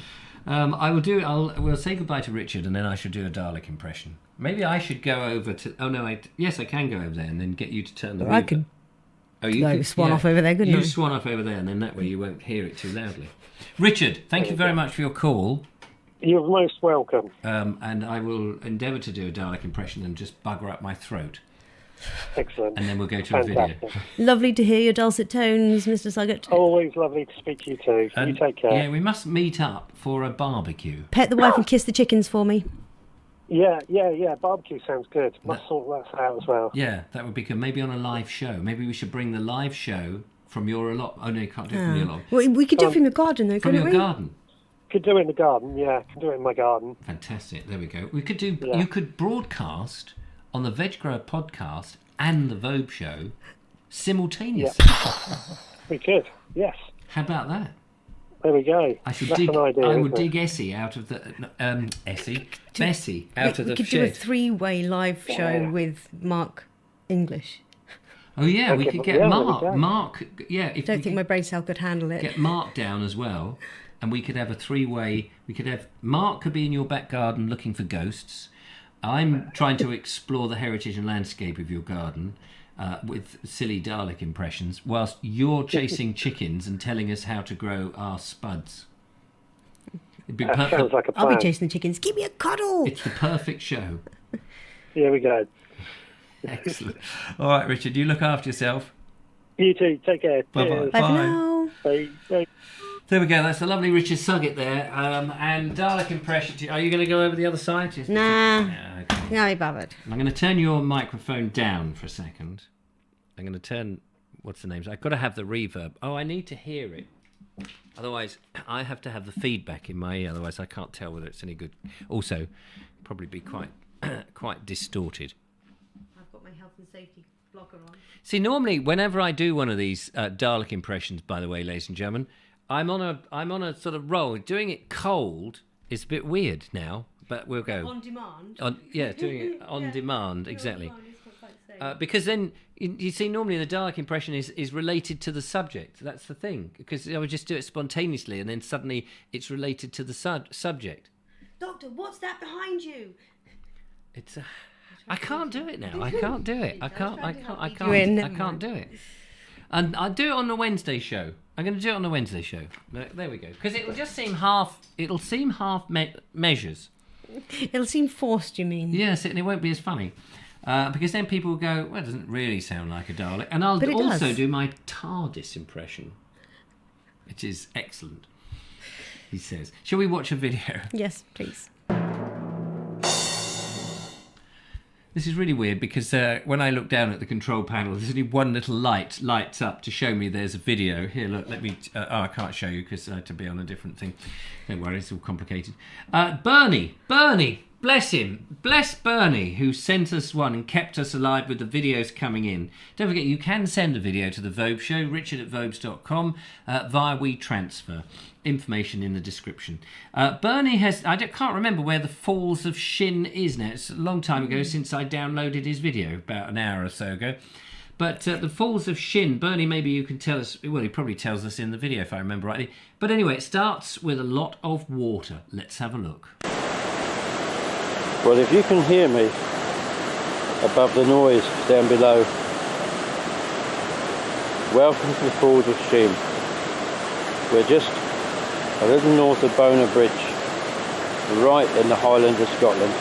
We'll say goodbye to Richard, and then I should do a Dalek impression. Maybe I should go over to. Oh no! Yes, I can go over there, and then get you to turn the. I could. Oh, you could swan off over there, couldn't I? You swan off over there, and then that way you won't hear it too loudly. Richard, thank you very much for your call. You're most welcome. And I will endeavour to do a Dalek impression and just bugger up my throat. Excellent. And then we'll go to a video. Lovely to hear your dulcet tones, Mr. Suggett. Always lovely to speak to you too. You take care. Yeah, we must meet up for a barbecue. Pet the wife and kiss the chickens for me. Yeah. Barbecue sounds good. Must sort that out as well. Yeah, that would be good. Maybe on a live show. Maybe we should bring the live show from your allotment. Oh, no, you can't do it from your allotment. Well, we could do it from your garden, though, couldn't we? From your garden. Could do it in the garden, yeah. Could do it in my garden. Fantastic. There we go. We could do. Yeah. You could broadcast on the Veg Grower podcast and the Vobes show simultaneously. Yeah. We could, yes. How about that? There we go. I should That's dig. An idea, I would dig Bessie out of the Bessie out of the We could shed. do a three-way live show with Mark English. Oh yeah, we could get Mark. Mark, yeah. I don't think my brain cell could handle it. Get Mark down as well, and we could have a three-way. We could have Mark could be in your back garden looking for ghosts. I'm trying to explore the heritage and landscape of your garden with silly Dalek impressions, whilst you're chasing chickens and telling us how to grow our spuds. Sounds like a plan. I'll be chasing the chickens. Give me a cuddle. It's the perfect show. Here we go. Excellent. All right, Richard, you look after yourself. You too. Take care. Bye-bye. Bye for now. Bye. There we go. That's the lovely Richard Suggett there. And Dalek impression. Are you going to go over the other side? Nah. Okay. No, be bothered. I'm going to turn your microphone down for a second. I'm going to turn... What's the name? I've got to have the reverb. Oh, I need to hear it. Otherwise, I have to have the feedback in my ear. Otherwise, I can't tell whether it's any good. Also, probably be quite quite distorted. I've got my health and safety blocker on. See, normally, whenever I do one of these Dalek impressions, by the way, ladies and gentlemen, I'm on a sort of roll. Doing it cold is a bit weird now, but we'll go on demand. Doing it on demand, exactly. On demand is quite safe. Because then you see, normally the Dalek impression is related to the subject. That's the thing. Because I would just do it spontaneously, and then suddenly it's related to the subject. Doctor, what's that behind you? It's I can't do it now. I can't do it. I can't do it. And I'll do it on the Wednesday show. I'm going to do it on the Wednesday show. There we go. Because it'll just seem half. It'll seem half measures. It'll seem forced. You mean? Yes, and it won't be as funny. Because then people will go, well, it doesn't really sound like a Dalek. And I'll But it also does. do my TARDIS impression, which is excellent, he says. Shall we watch a video? Yes, please. This is really weird because when I look down at the control panel, there's only one little light lights up to show me there's a video. Here, look, let me... I can't show you because I had to be on a different thing. Don't worry, it's all complicated. Bernie, bless him. Bless Bernie, who sent us one and kept us alive with the videos coming in. Don't forget, you can send a video to the Vobes Show, richard@vobes.com, via WeTransfer. Information in the description. Bernie has... I can't remember where the Falls of Shin is now. It's a long time ago since I downloaded his video, about an hour or so ago. But the Falls of Shin, Bernie, maybe you can tell us... Well, he probably tells us in the video, if I remember rightly. But anyway, it starts with a lot of water. Let's have a look. Well, if you can hear me above the noise down below, welcome to the Falls of Shin. We're just a little north of Bonar Bridge, right in the Highlands of Scotland.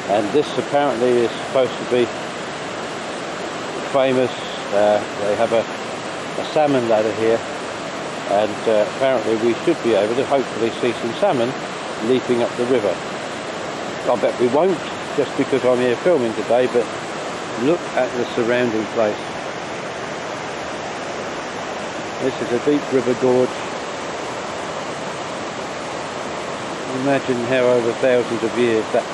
And this apparently is supposed to be famous. They have a salmon ladder here, and apparently we should be able to hopefully see some salmon leaping up the river. I bet we won't, just because I'm here filming today, but look at the surrounding place. This is a deep river gorge. Imagine how over thousands of years that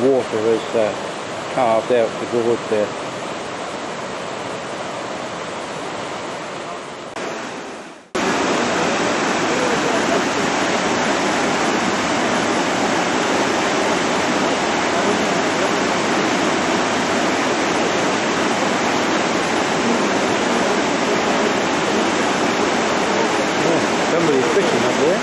water has carved out the gorge there. Somebody's fishing up there.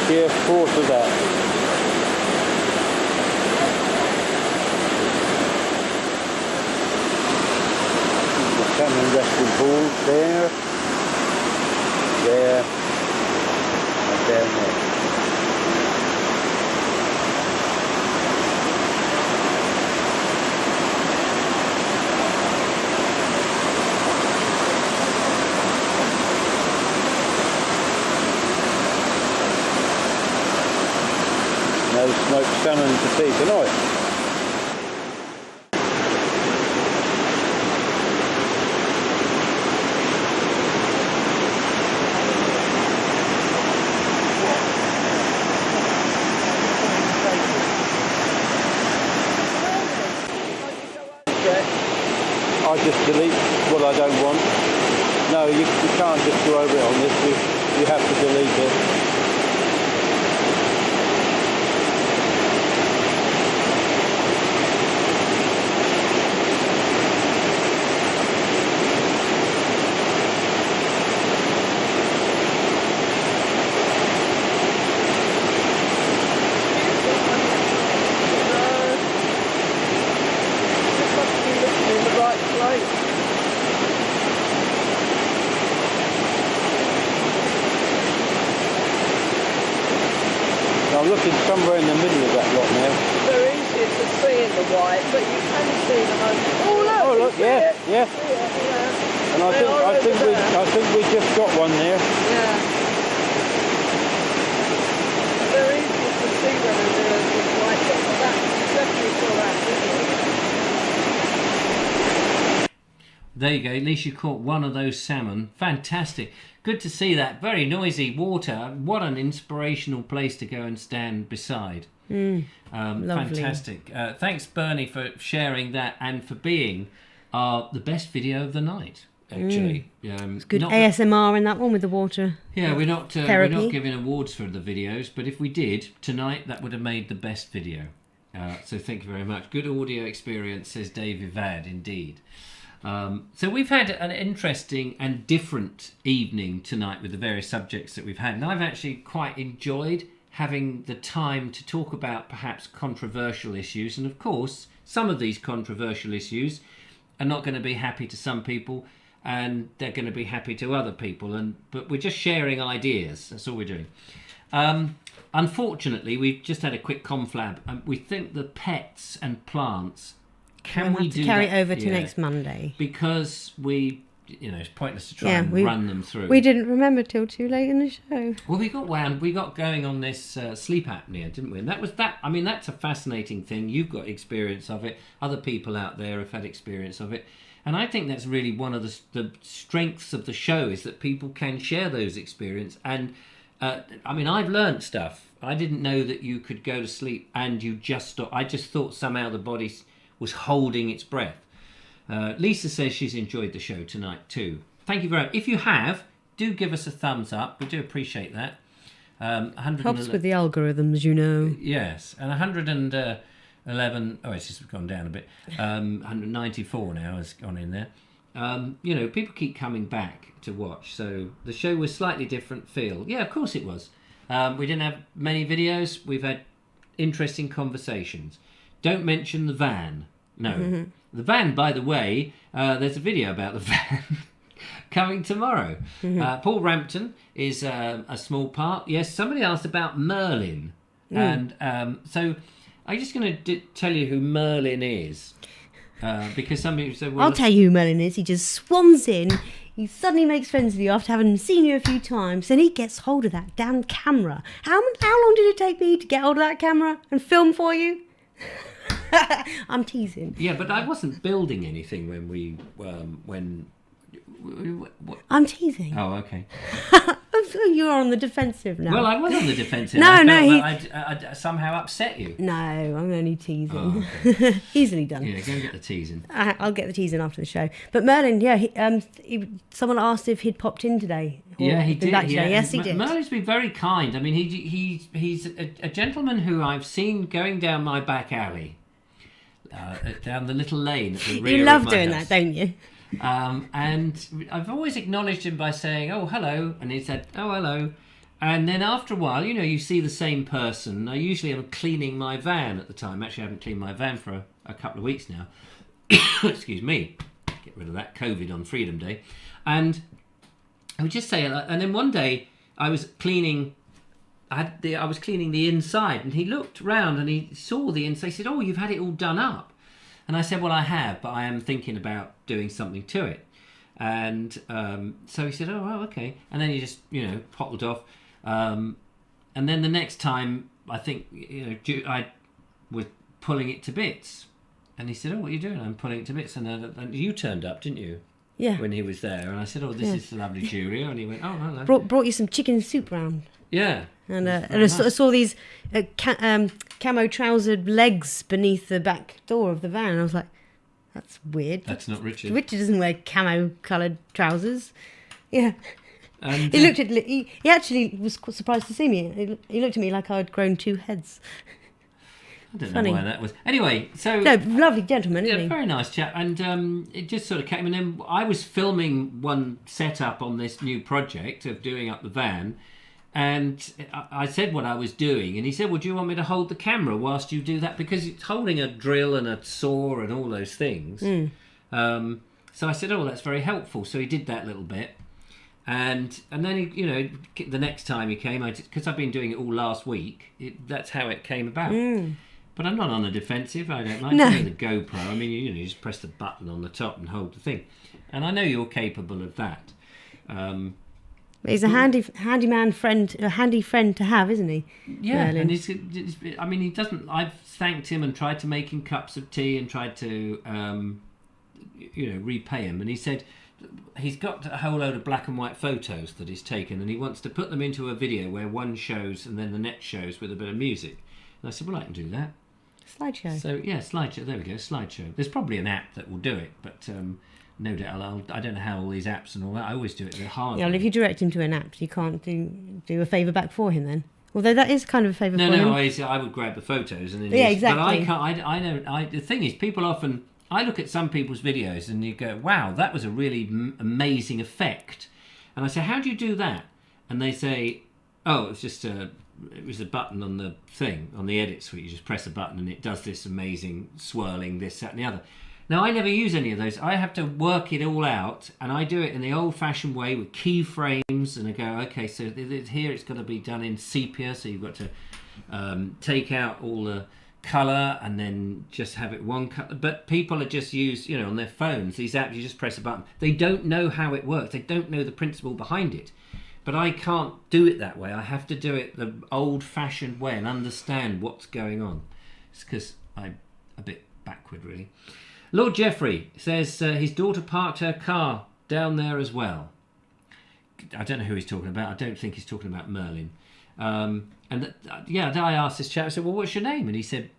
Sheer force of that. The salmon resting pools there, and down there. No smoked salmon to see tonight. I just delete what I don't want. No, you can't just go over it on this. You have to delete it. I'm looking somewhere in the middle of that lot now. Very easy to see in the white, but you can see them. Oh look, yeah. And I think we just got one there. Yeah. Very easy to see them in the white. That definitely saw that, didn't you? There you go. At least you caught one of those salmon. Fantastic. Good to see that. Very noisy water. What an inspirational place to go and stand beside. Fantastic. Thanks, Bernie, for sharing that and for being the best video of the night, actually. It's good ASMR in that one with the water. Yeah, we're not giving awards for the videos, but if we did, tonight that would have made the best video. So thank you very much. Good audio experience, says Dave Ivad, indeed. So we've had an interesting and different evening tonight with the various subjects that we've had. And I've actually quite enjoyed having the time to talk about perhaps controversial issues. And of course, some of these controversial issues are not going to be happy to some people, and they're going to be happy to other people. But we're just sharing ideas. That's all we're doing. Unfortunately, we've just had a quick conflab. We think the pets and plants, can we do carry that? Over to next Monday? Because it's pointless to try and run them through. We didn't remember till too late in the show. Well, we got going on this sleep apnea, didn't we? And that's a fascinating thing. You've got experience of it. Other people out there have had experience of it. And I think that's really one of the strengths of the show, is that people can share those experiences. And I've learned stuff. I didn't know that you could go to sleep and you just stop. I just thought somehow the body was holding its breath. Lisa says she's enjoyed the show tonight too. Thank you very much. If you have, do give us a thumbs up. We do appreciate that. Helps with the algorithms, you know. Yes, and 111. Oh, it's just gone down a bit. 194 now has gone in there. People keep coming back to watch, so the show was slightly different feel. Yeah, of course it was. We didn't have many videos. We've had interesting conversations. Don't mention the van. No. Mm-hmm. The van, by the way, there's a video about the van coming tomorrow. Mm-hmm. Paul Rampton is a small part. Yes, somebody asked about Merlin. And so I'm just going to tell you who Merlin is. Because some people say, well, I'll tell you who Merlin is. He just swans in. He suddenly makes friends with you after having seen you a few times. Then he gets hold of that damn camera. How long did it take me to get hold of that camera and film for you? I'm teasing. Yeah, but I wasn't building anything when I'm teasing. Oh, okay. You're on the defensive now. Well, I was on the defensive. No, I somehow upset you. No, I'm only teasing. Oh, okay. Easily done. Yeah, go and get the teasing. I'll get the teasing after the show. But Merlin, someone asked if he'd popped in today. Yeah, he did. Yeah. Yes, he did. Merlin's been very kind. I mean, he's a gentleman who I've seen going down my back alley, down the little lane at the rear. You love of my doing house. that, don't you? And I've always acknowledged him by saying, "Oh, hello," and he said, "Oh, hello." And then after a while, you see the same person. I usually am cleaning my van at the time. Actually, I haven't cleaned my van for a couple of weeks now. Excuse me. Get rid of that COVID on Freedom Day. And I would just say, and then one day I was cleaning. I was cleaning the inside, and he looked round and he saw the inside. He said, "Oh, you've had it all done up." And I said, "Well, I have, but I am thinking about doing something to it." And so he said, "Oh, well, okay." And then he just, pottled off. And then the next time, I think, I was pulling it to bits. And he said, "Oh, what are you doing?" "I'm pulling it to bits." And you turned up, didn't you? Yeah. When he was there. And I said, "Oh, this is lovely, Julia." And he went, "Oh, hello." Brought you some chicken soup round. Yeah. And I saw these camo trousered legs beneath the back door of the van. And I was like, that's weird. That's not Richard. Richard doesn't wear camo coloured trousers. Yeah. And, he looked at. He actually was surprised to see me. He looked at me like I'd grown two heads. I don't know why that was. Anyway, so... No, lovely gentleman, isn't he? Very nice chap. And it just sort of came... And then I was filming one setup on this new project of doing up the van. And I said what I was doing. And he said, "Well, do you want me to hold the camera whilst you do that?" Because it's holding a drill and a saw and all those things. So I said, "Oh, that's very helpful." So he did that little bit. And then, the next time he came, because I've been doing it all last week, that's how it came about. But I'm not on the defensive. I don't like the GoPro. I mean, you just press the button on the top and hold the thing. And I know you're capable of that. He's a handy friend to have, isn't he? Yeah, Merlin? And he doesn't... I've thanked him and tried to make him cups of tea and tried to, repay him. And he said... He's got a whole load of black and white photos that he's taken, and he wants to put them into a video where one shows and then the next shows with a bit of music. And I said, "Well, I can do that." Slideshow. So, yeah, slideshow. There we go, slideshow. There's probably an app that will do it, but no doubt I don't know how all these apps and all that. I always do it the hard Yeah, well, way. if you direct him to an app, you can't do a favour back for him then. Although that is kind of a favour for him. No, I would grab the photos and then exactly. But I can't. I don't. The thing is, people often. I look at some people's videos and you go, "Wow, that was a really amazing effect," and I say, "How do you do that?" And they say, "Oh, it was just it was a button on the thing on the edit suite. You just press a button and it does this amazing swirling, this, that, and the other." Now, I never use any of those. I have to work it all out, and I do it in the old-fashioned way with keyframes, and I go, okay, so here it's got to be done in sepia, so you've got to take out all the colour and then just have it one colour. But people are just used, on their phones, these apps, you just press a button. They don't know how it works. They don't know the principle behind it. But I can't do it that way. I have to do it the old-fashioned way and understand what's going on. It's because I'm a bit backward, really. Lord Jeffrey says his daughter parked her car down there as well. I don't know who he's talking about. I don't think he's talking about Merlin. I asked this chap, I said, well, what's your name? And he said,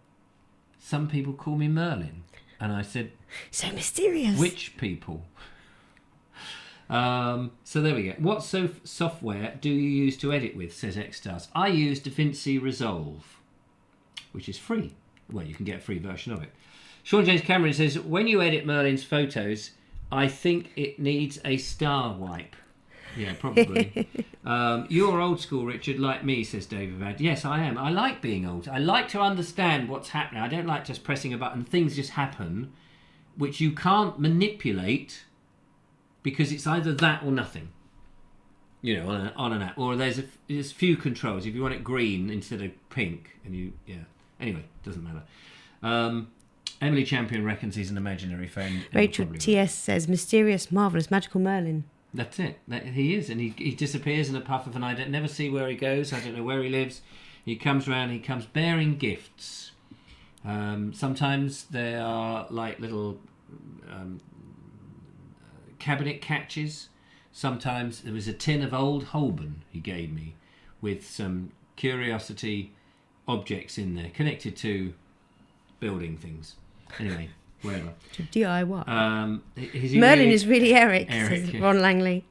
some people call me Merlin. And I said, so mysterious. Which people? So there we go. What software do you use to edit with, says Xstars. I use DaVinci Resolve, which is free. Well, you can get a free version of it. Sean James Cameron says, when you edit Merlin's photos, I think it needs a star wipe. Yeah, probably. You're old school, Richard, like me, says David Vad. Yes, I am. I like being old. I like to understand what's happening. I don't like just pressing a button. Things just happen, which you can't manipulate because it's either that or nothing. On an app. Or there's few controls. If you want it green instead of pink, Anyway, doesn't matter. Emily Champion reckons he's an imaginary friend. Rachel T.S. says, mysterious, marvellous, magical Merlin. That's it. He is. And he disappears in a puff of an eye. I never see where he goes. I don't know where he lives. He comes round. He comes bearing gifts. Sometimes they are like little cabinet catches. Sometimes there was a tin of old Holborn he gave me with some curiosity objects in there connected to building things. Anyway, whatever. To DIY. Merlin is really Eric, says Ron Langley.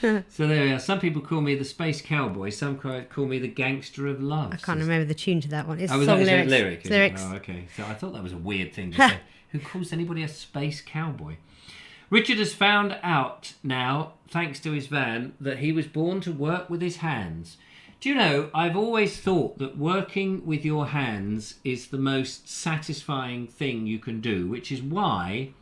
So there we are. Some people call me the Space Cowboy. Some call me the Gangster of Love. I can't remember the tune to that one. It's song lyrics. Lyrics. Oh, okay. So I thought that was a weird thing to say. Who calls anybody a Space Cowboy? Richard has found out now, thanks to his van, that he was born to work with his hands. Do you know, I've always thought that working with your hands is the most satisfying thing you can do, which is why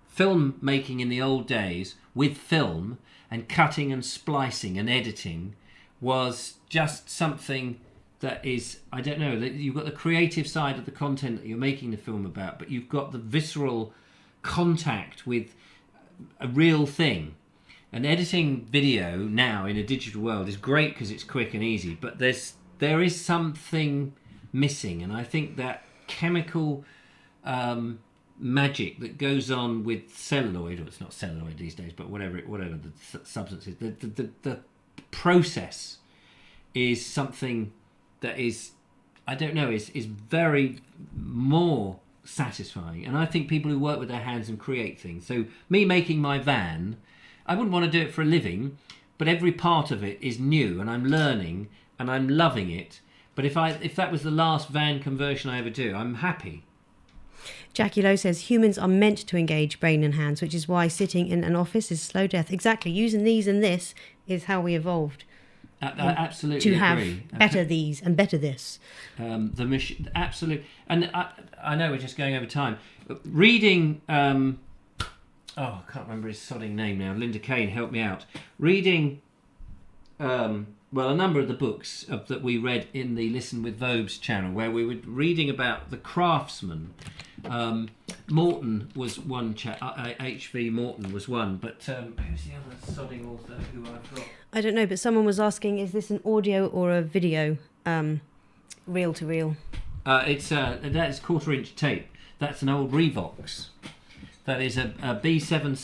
film making in the old days with film and cutting and splicing and editing was just something that is, I don't know, that you've got the creative side of the content that you're making the film about, but you've got the visceral contact with a real thing. And editing video now in a digital world is great because it's quick and easy, but there is something missing, and I think that chemical magic that goes on with celluloid, or it's not celluloid these days, but whatever the substance is, the process is something that is, I don't know, is very more satisfying. And I think people who work with their hands and create things. So me making my van, I wouldn't want to do it for a living, but every part of it is new, and I'm learning, and I'm loving it. But if that was the last van conversion I ever do, I'm happy. Jackie Lowe says, humans are meant to engage brain and hands, which is why sitting in an office is slow death. Exactly. Using these and this is how we evolved. Absolutely to have agree. Better these and better this. The machine, absolutely. And I know we're just going over time. Reading... I can't remember his sodding name now. Linda Kane, help me out. Reading, a number of the books that we read in the Listen with Vobes channel, where we were reading about the craftsman. Morton was one H.V. Morton was one, but who's the other sodding author who I've got? I don't know, but someone was asking, is this an audio or a video, reel to reel? That is 1/4-inch tape. That's an old Revox. That is a B7.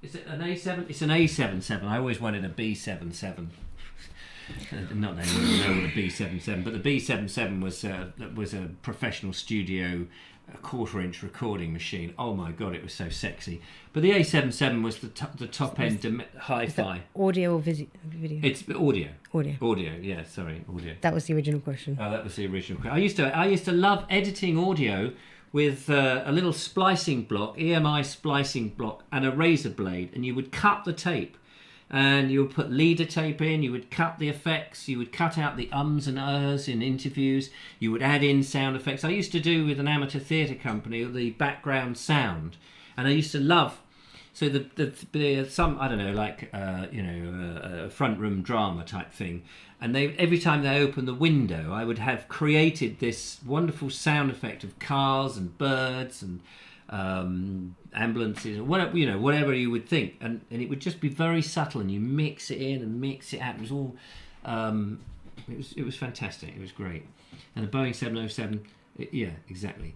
Is it an A7? It's an A77. I always wanted a B77. Not that anyone would know what a B77, but the B77 was a professional studio a 1/4-inch recording machine. Oh my God, it was so sexy. But the A77 was the top end hi-fi. Audio or video? It's audio. Audio. Yeah, sorry, audio. That was the original question. Oh, that was the original question. I used to love editing audio with a little splicing block, EMI splicing block, and a razor blade, and you would cut the tape. And you would put leader tape in, you would cut the effects, you would cut out the ums and uhs in interviews, you would add in sound effects. I used to do with an amateur theatre company the background sound, and I used to love, so the some, I don't know, like, a front room drama type thing, and every time they opened the window, I would have created this wonderful sound effect of cars and birds and ambulances, or whatever you would think, and it would just be very subtle, and you mix it in and mix it out. It was all it was fantastic. It was great. And the Boeing 707, yeah, exactly.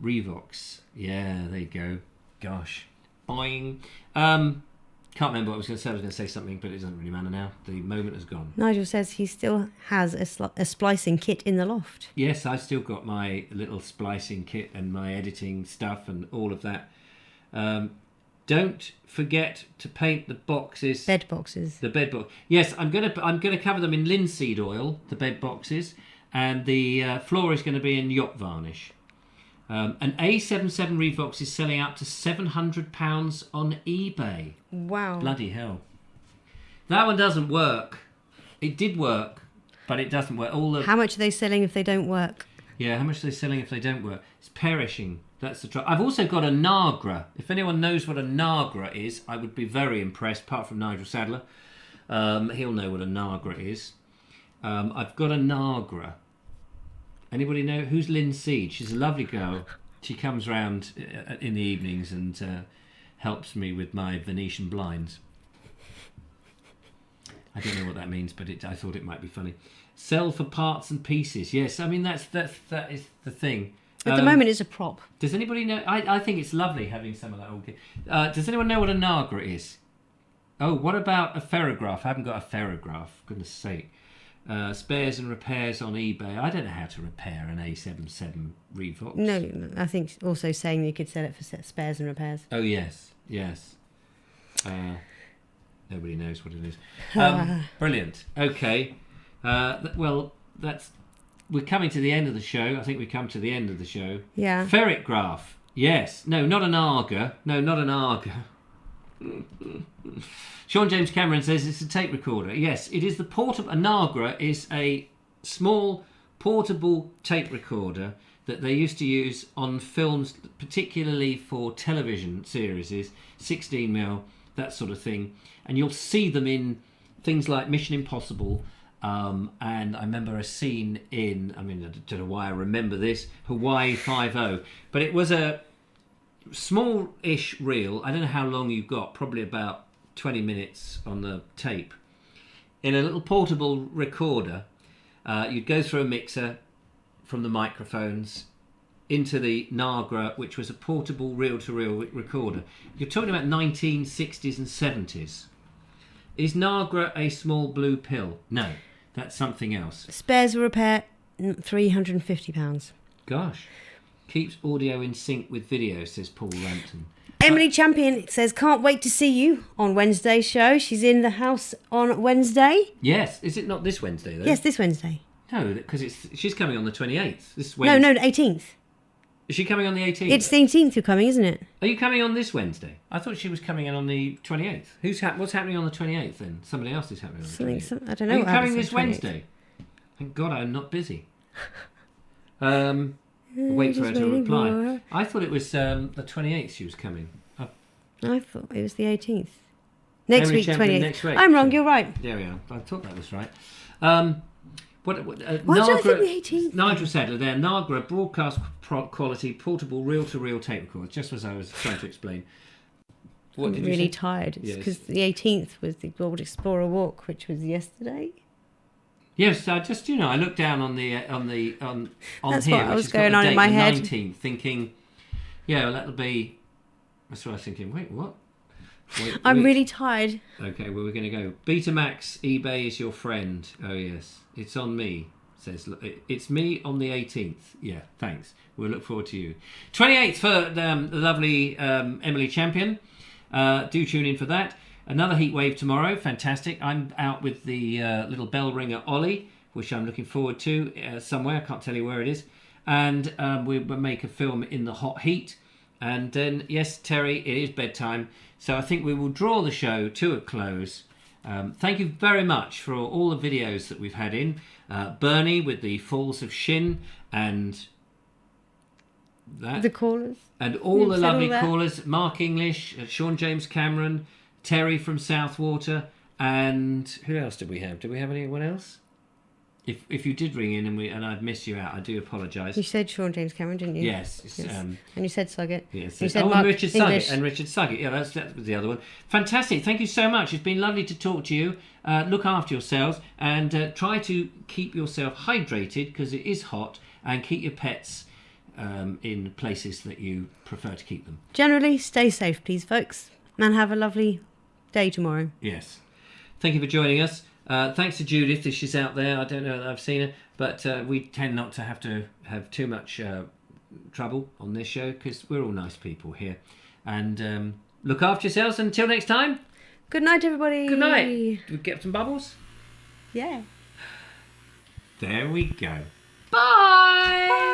Revox, yeah, there you go. Gosh, boing. Can't remember what I was going to say. I was going to say something, but it doesn't really matter now. The moment has gone. Nigel says he still has a splicing kit in the loft. Yes, I've still got my little splicing kit and my editing stuff and all of that. Don't forget to paint the boxes. Bed boxes. The bed box. Yes, I'm gonna cover them in linseed oil. The bed boxes, and the floor is going to be in yacht varnish. An A77 Revox is selling out to £700 on eBay. Wow. Bloody hell. That one doesn't work. It did work, but it doesn't work. How much are they selling if they don't work? Yeah, how much are they selling if they don't work? It's perishing. That's the trouble. I've also got a Nagra. If anyone knows what a Nagra is, I would be very impressed, apart from Nigel Sadler. He'll know what a Nagra is. I've got a Nagra. Anybody know? Who's Lynn Seed? She's a lovely girl. She comes round in the evenings and helps me with my Venetian blinds. I don't know what that means, but I thought it might be funny. Sell for parts and pieces. Yes, I mean, that is the thing. At the moment, it's a prop. Does anybody know? I think it's lovely having some of that all. Does anyone know what a Nagra is? Oh, what about a ferrograph? I haven't got a ferrograph, goodness sake. Spares and repairs on eBay. I don't know how to repair an A77 Revox. No, I think also saying you could sell it for spares and repairs. Oh, yes. Nobody knows what it is. Brilliant. Okay. Well, we're coming to the end of the show. I think we come to the end of the show. Yeah. Ferret graph. Yes. No, not an Arga. No, not an Arga. Sean James Cameron says it's a tape recorder. Yes, it is the portable. A Nagra is a small portable tape recorder that they used to use on films, particularly for television series, 16mm, that sort of thing. And you'll see them in things like Mission Impossible. And I remember a scene in, I don't know why I remember this, Hawaii 5-0. But it was a small-ish reel. I don't know how long you got, probably about 20 minutes on the tape. In a little portable recorder, you'd go through a mixer from the microphones into the Nagra, which was a portable reel-to-reel recorder. You're talking about 1960s and 70s. Is Nagra a small blue pill? No, that's something else. Spares repair, £350. Gosh. Keeps audio in sync with video, says Paul Rampton. Emily Champion says, can't wait to see you on Wednesday's show. She's in the house on Wednesday. Yes. Is it not this Wednesday, though? Yes, this Wednesday. No, because she's coming on the 28th. This Wednesday. No, 18th. Is she coming on the 18th? It's the 18th you're coming, isn't it? Are you coming on this Wednesday? I thought she was coming in on the 28th. What's happening on the 28th, then? Somebody else is happening on the 28th. I don't know. Are you coming this Wednesday? Thank God I'm not busy. Wait for her to reply. I thought it was the 28th she was coming. I thought it was the 18th. Next Emily week, Champion 28th. next week. I'm wrong, you're right. There we are. I thought that was right. Why did I think the 18th? Nigel Sadler there. Nagra broadcast quality portable reel-to-reel tape recorder. Just as I was trying to explain. I'm really tired. It's because the 18th was the World Explorer Walk, which was yesterday. Yes, I just I looked down on That's here, what I was which has going got on the in my date, head. the 19th, thinking, yeah, well, that'll be. That's what I was thinking. Wait, what? I'm really tired. Okay, well, we're going to go. Betamax, eBay is your friend. Oh yes, it's on me. Says, it's me on the 18th. Yeah, thanks. We'll look forward to you. 28th for the lovely Emily Champion. Do tune in for that. Another heat wave tomorrow. Fantastic. I'm out with the little bell ringer Ollie, which I'm looking forward to somewhere. I can't tell you where it is. And we'll make a film in the hot heat. And then, yes, Terry, it is bedtime. So I think we will draw the show to a close. Thank you very much for all the videos that we've had in. Bernie with the Falls of Shin and that. The callers. And all the lovely callers. Mark English, Sean James Cameron, Terry from Southwater, and who else did we have? Did we have anyone else? If you did ring in and I'd missed you out, I do apologise. You said Sean James Cameron, didn't you? Yes. And you said Suggett. Yes. You said and Richard English. Suggett. And Richard Suggett. Yeah, that was the other one. Fantastic. Thank you so much. It's been lovely to talk to you. Look after yourselves and try to keep yourself hydrated because it is hot, and keep your pets in places that you prefer to keep them. Generally, stay safe, please, folks, and have a lovely day tomorrow. Yes. Thank you for joining us. Thanks to Judith, if she's out there. I don't know that I've seen her, but we tend not to have too much trouble on this show because we're all nice people here. And look after yourselves until next time. Good night, everybody. Good night. Do we get some bubbles? Yeah. There we go. Bye.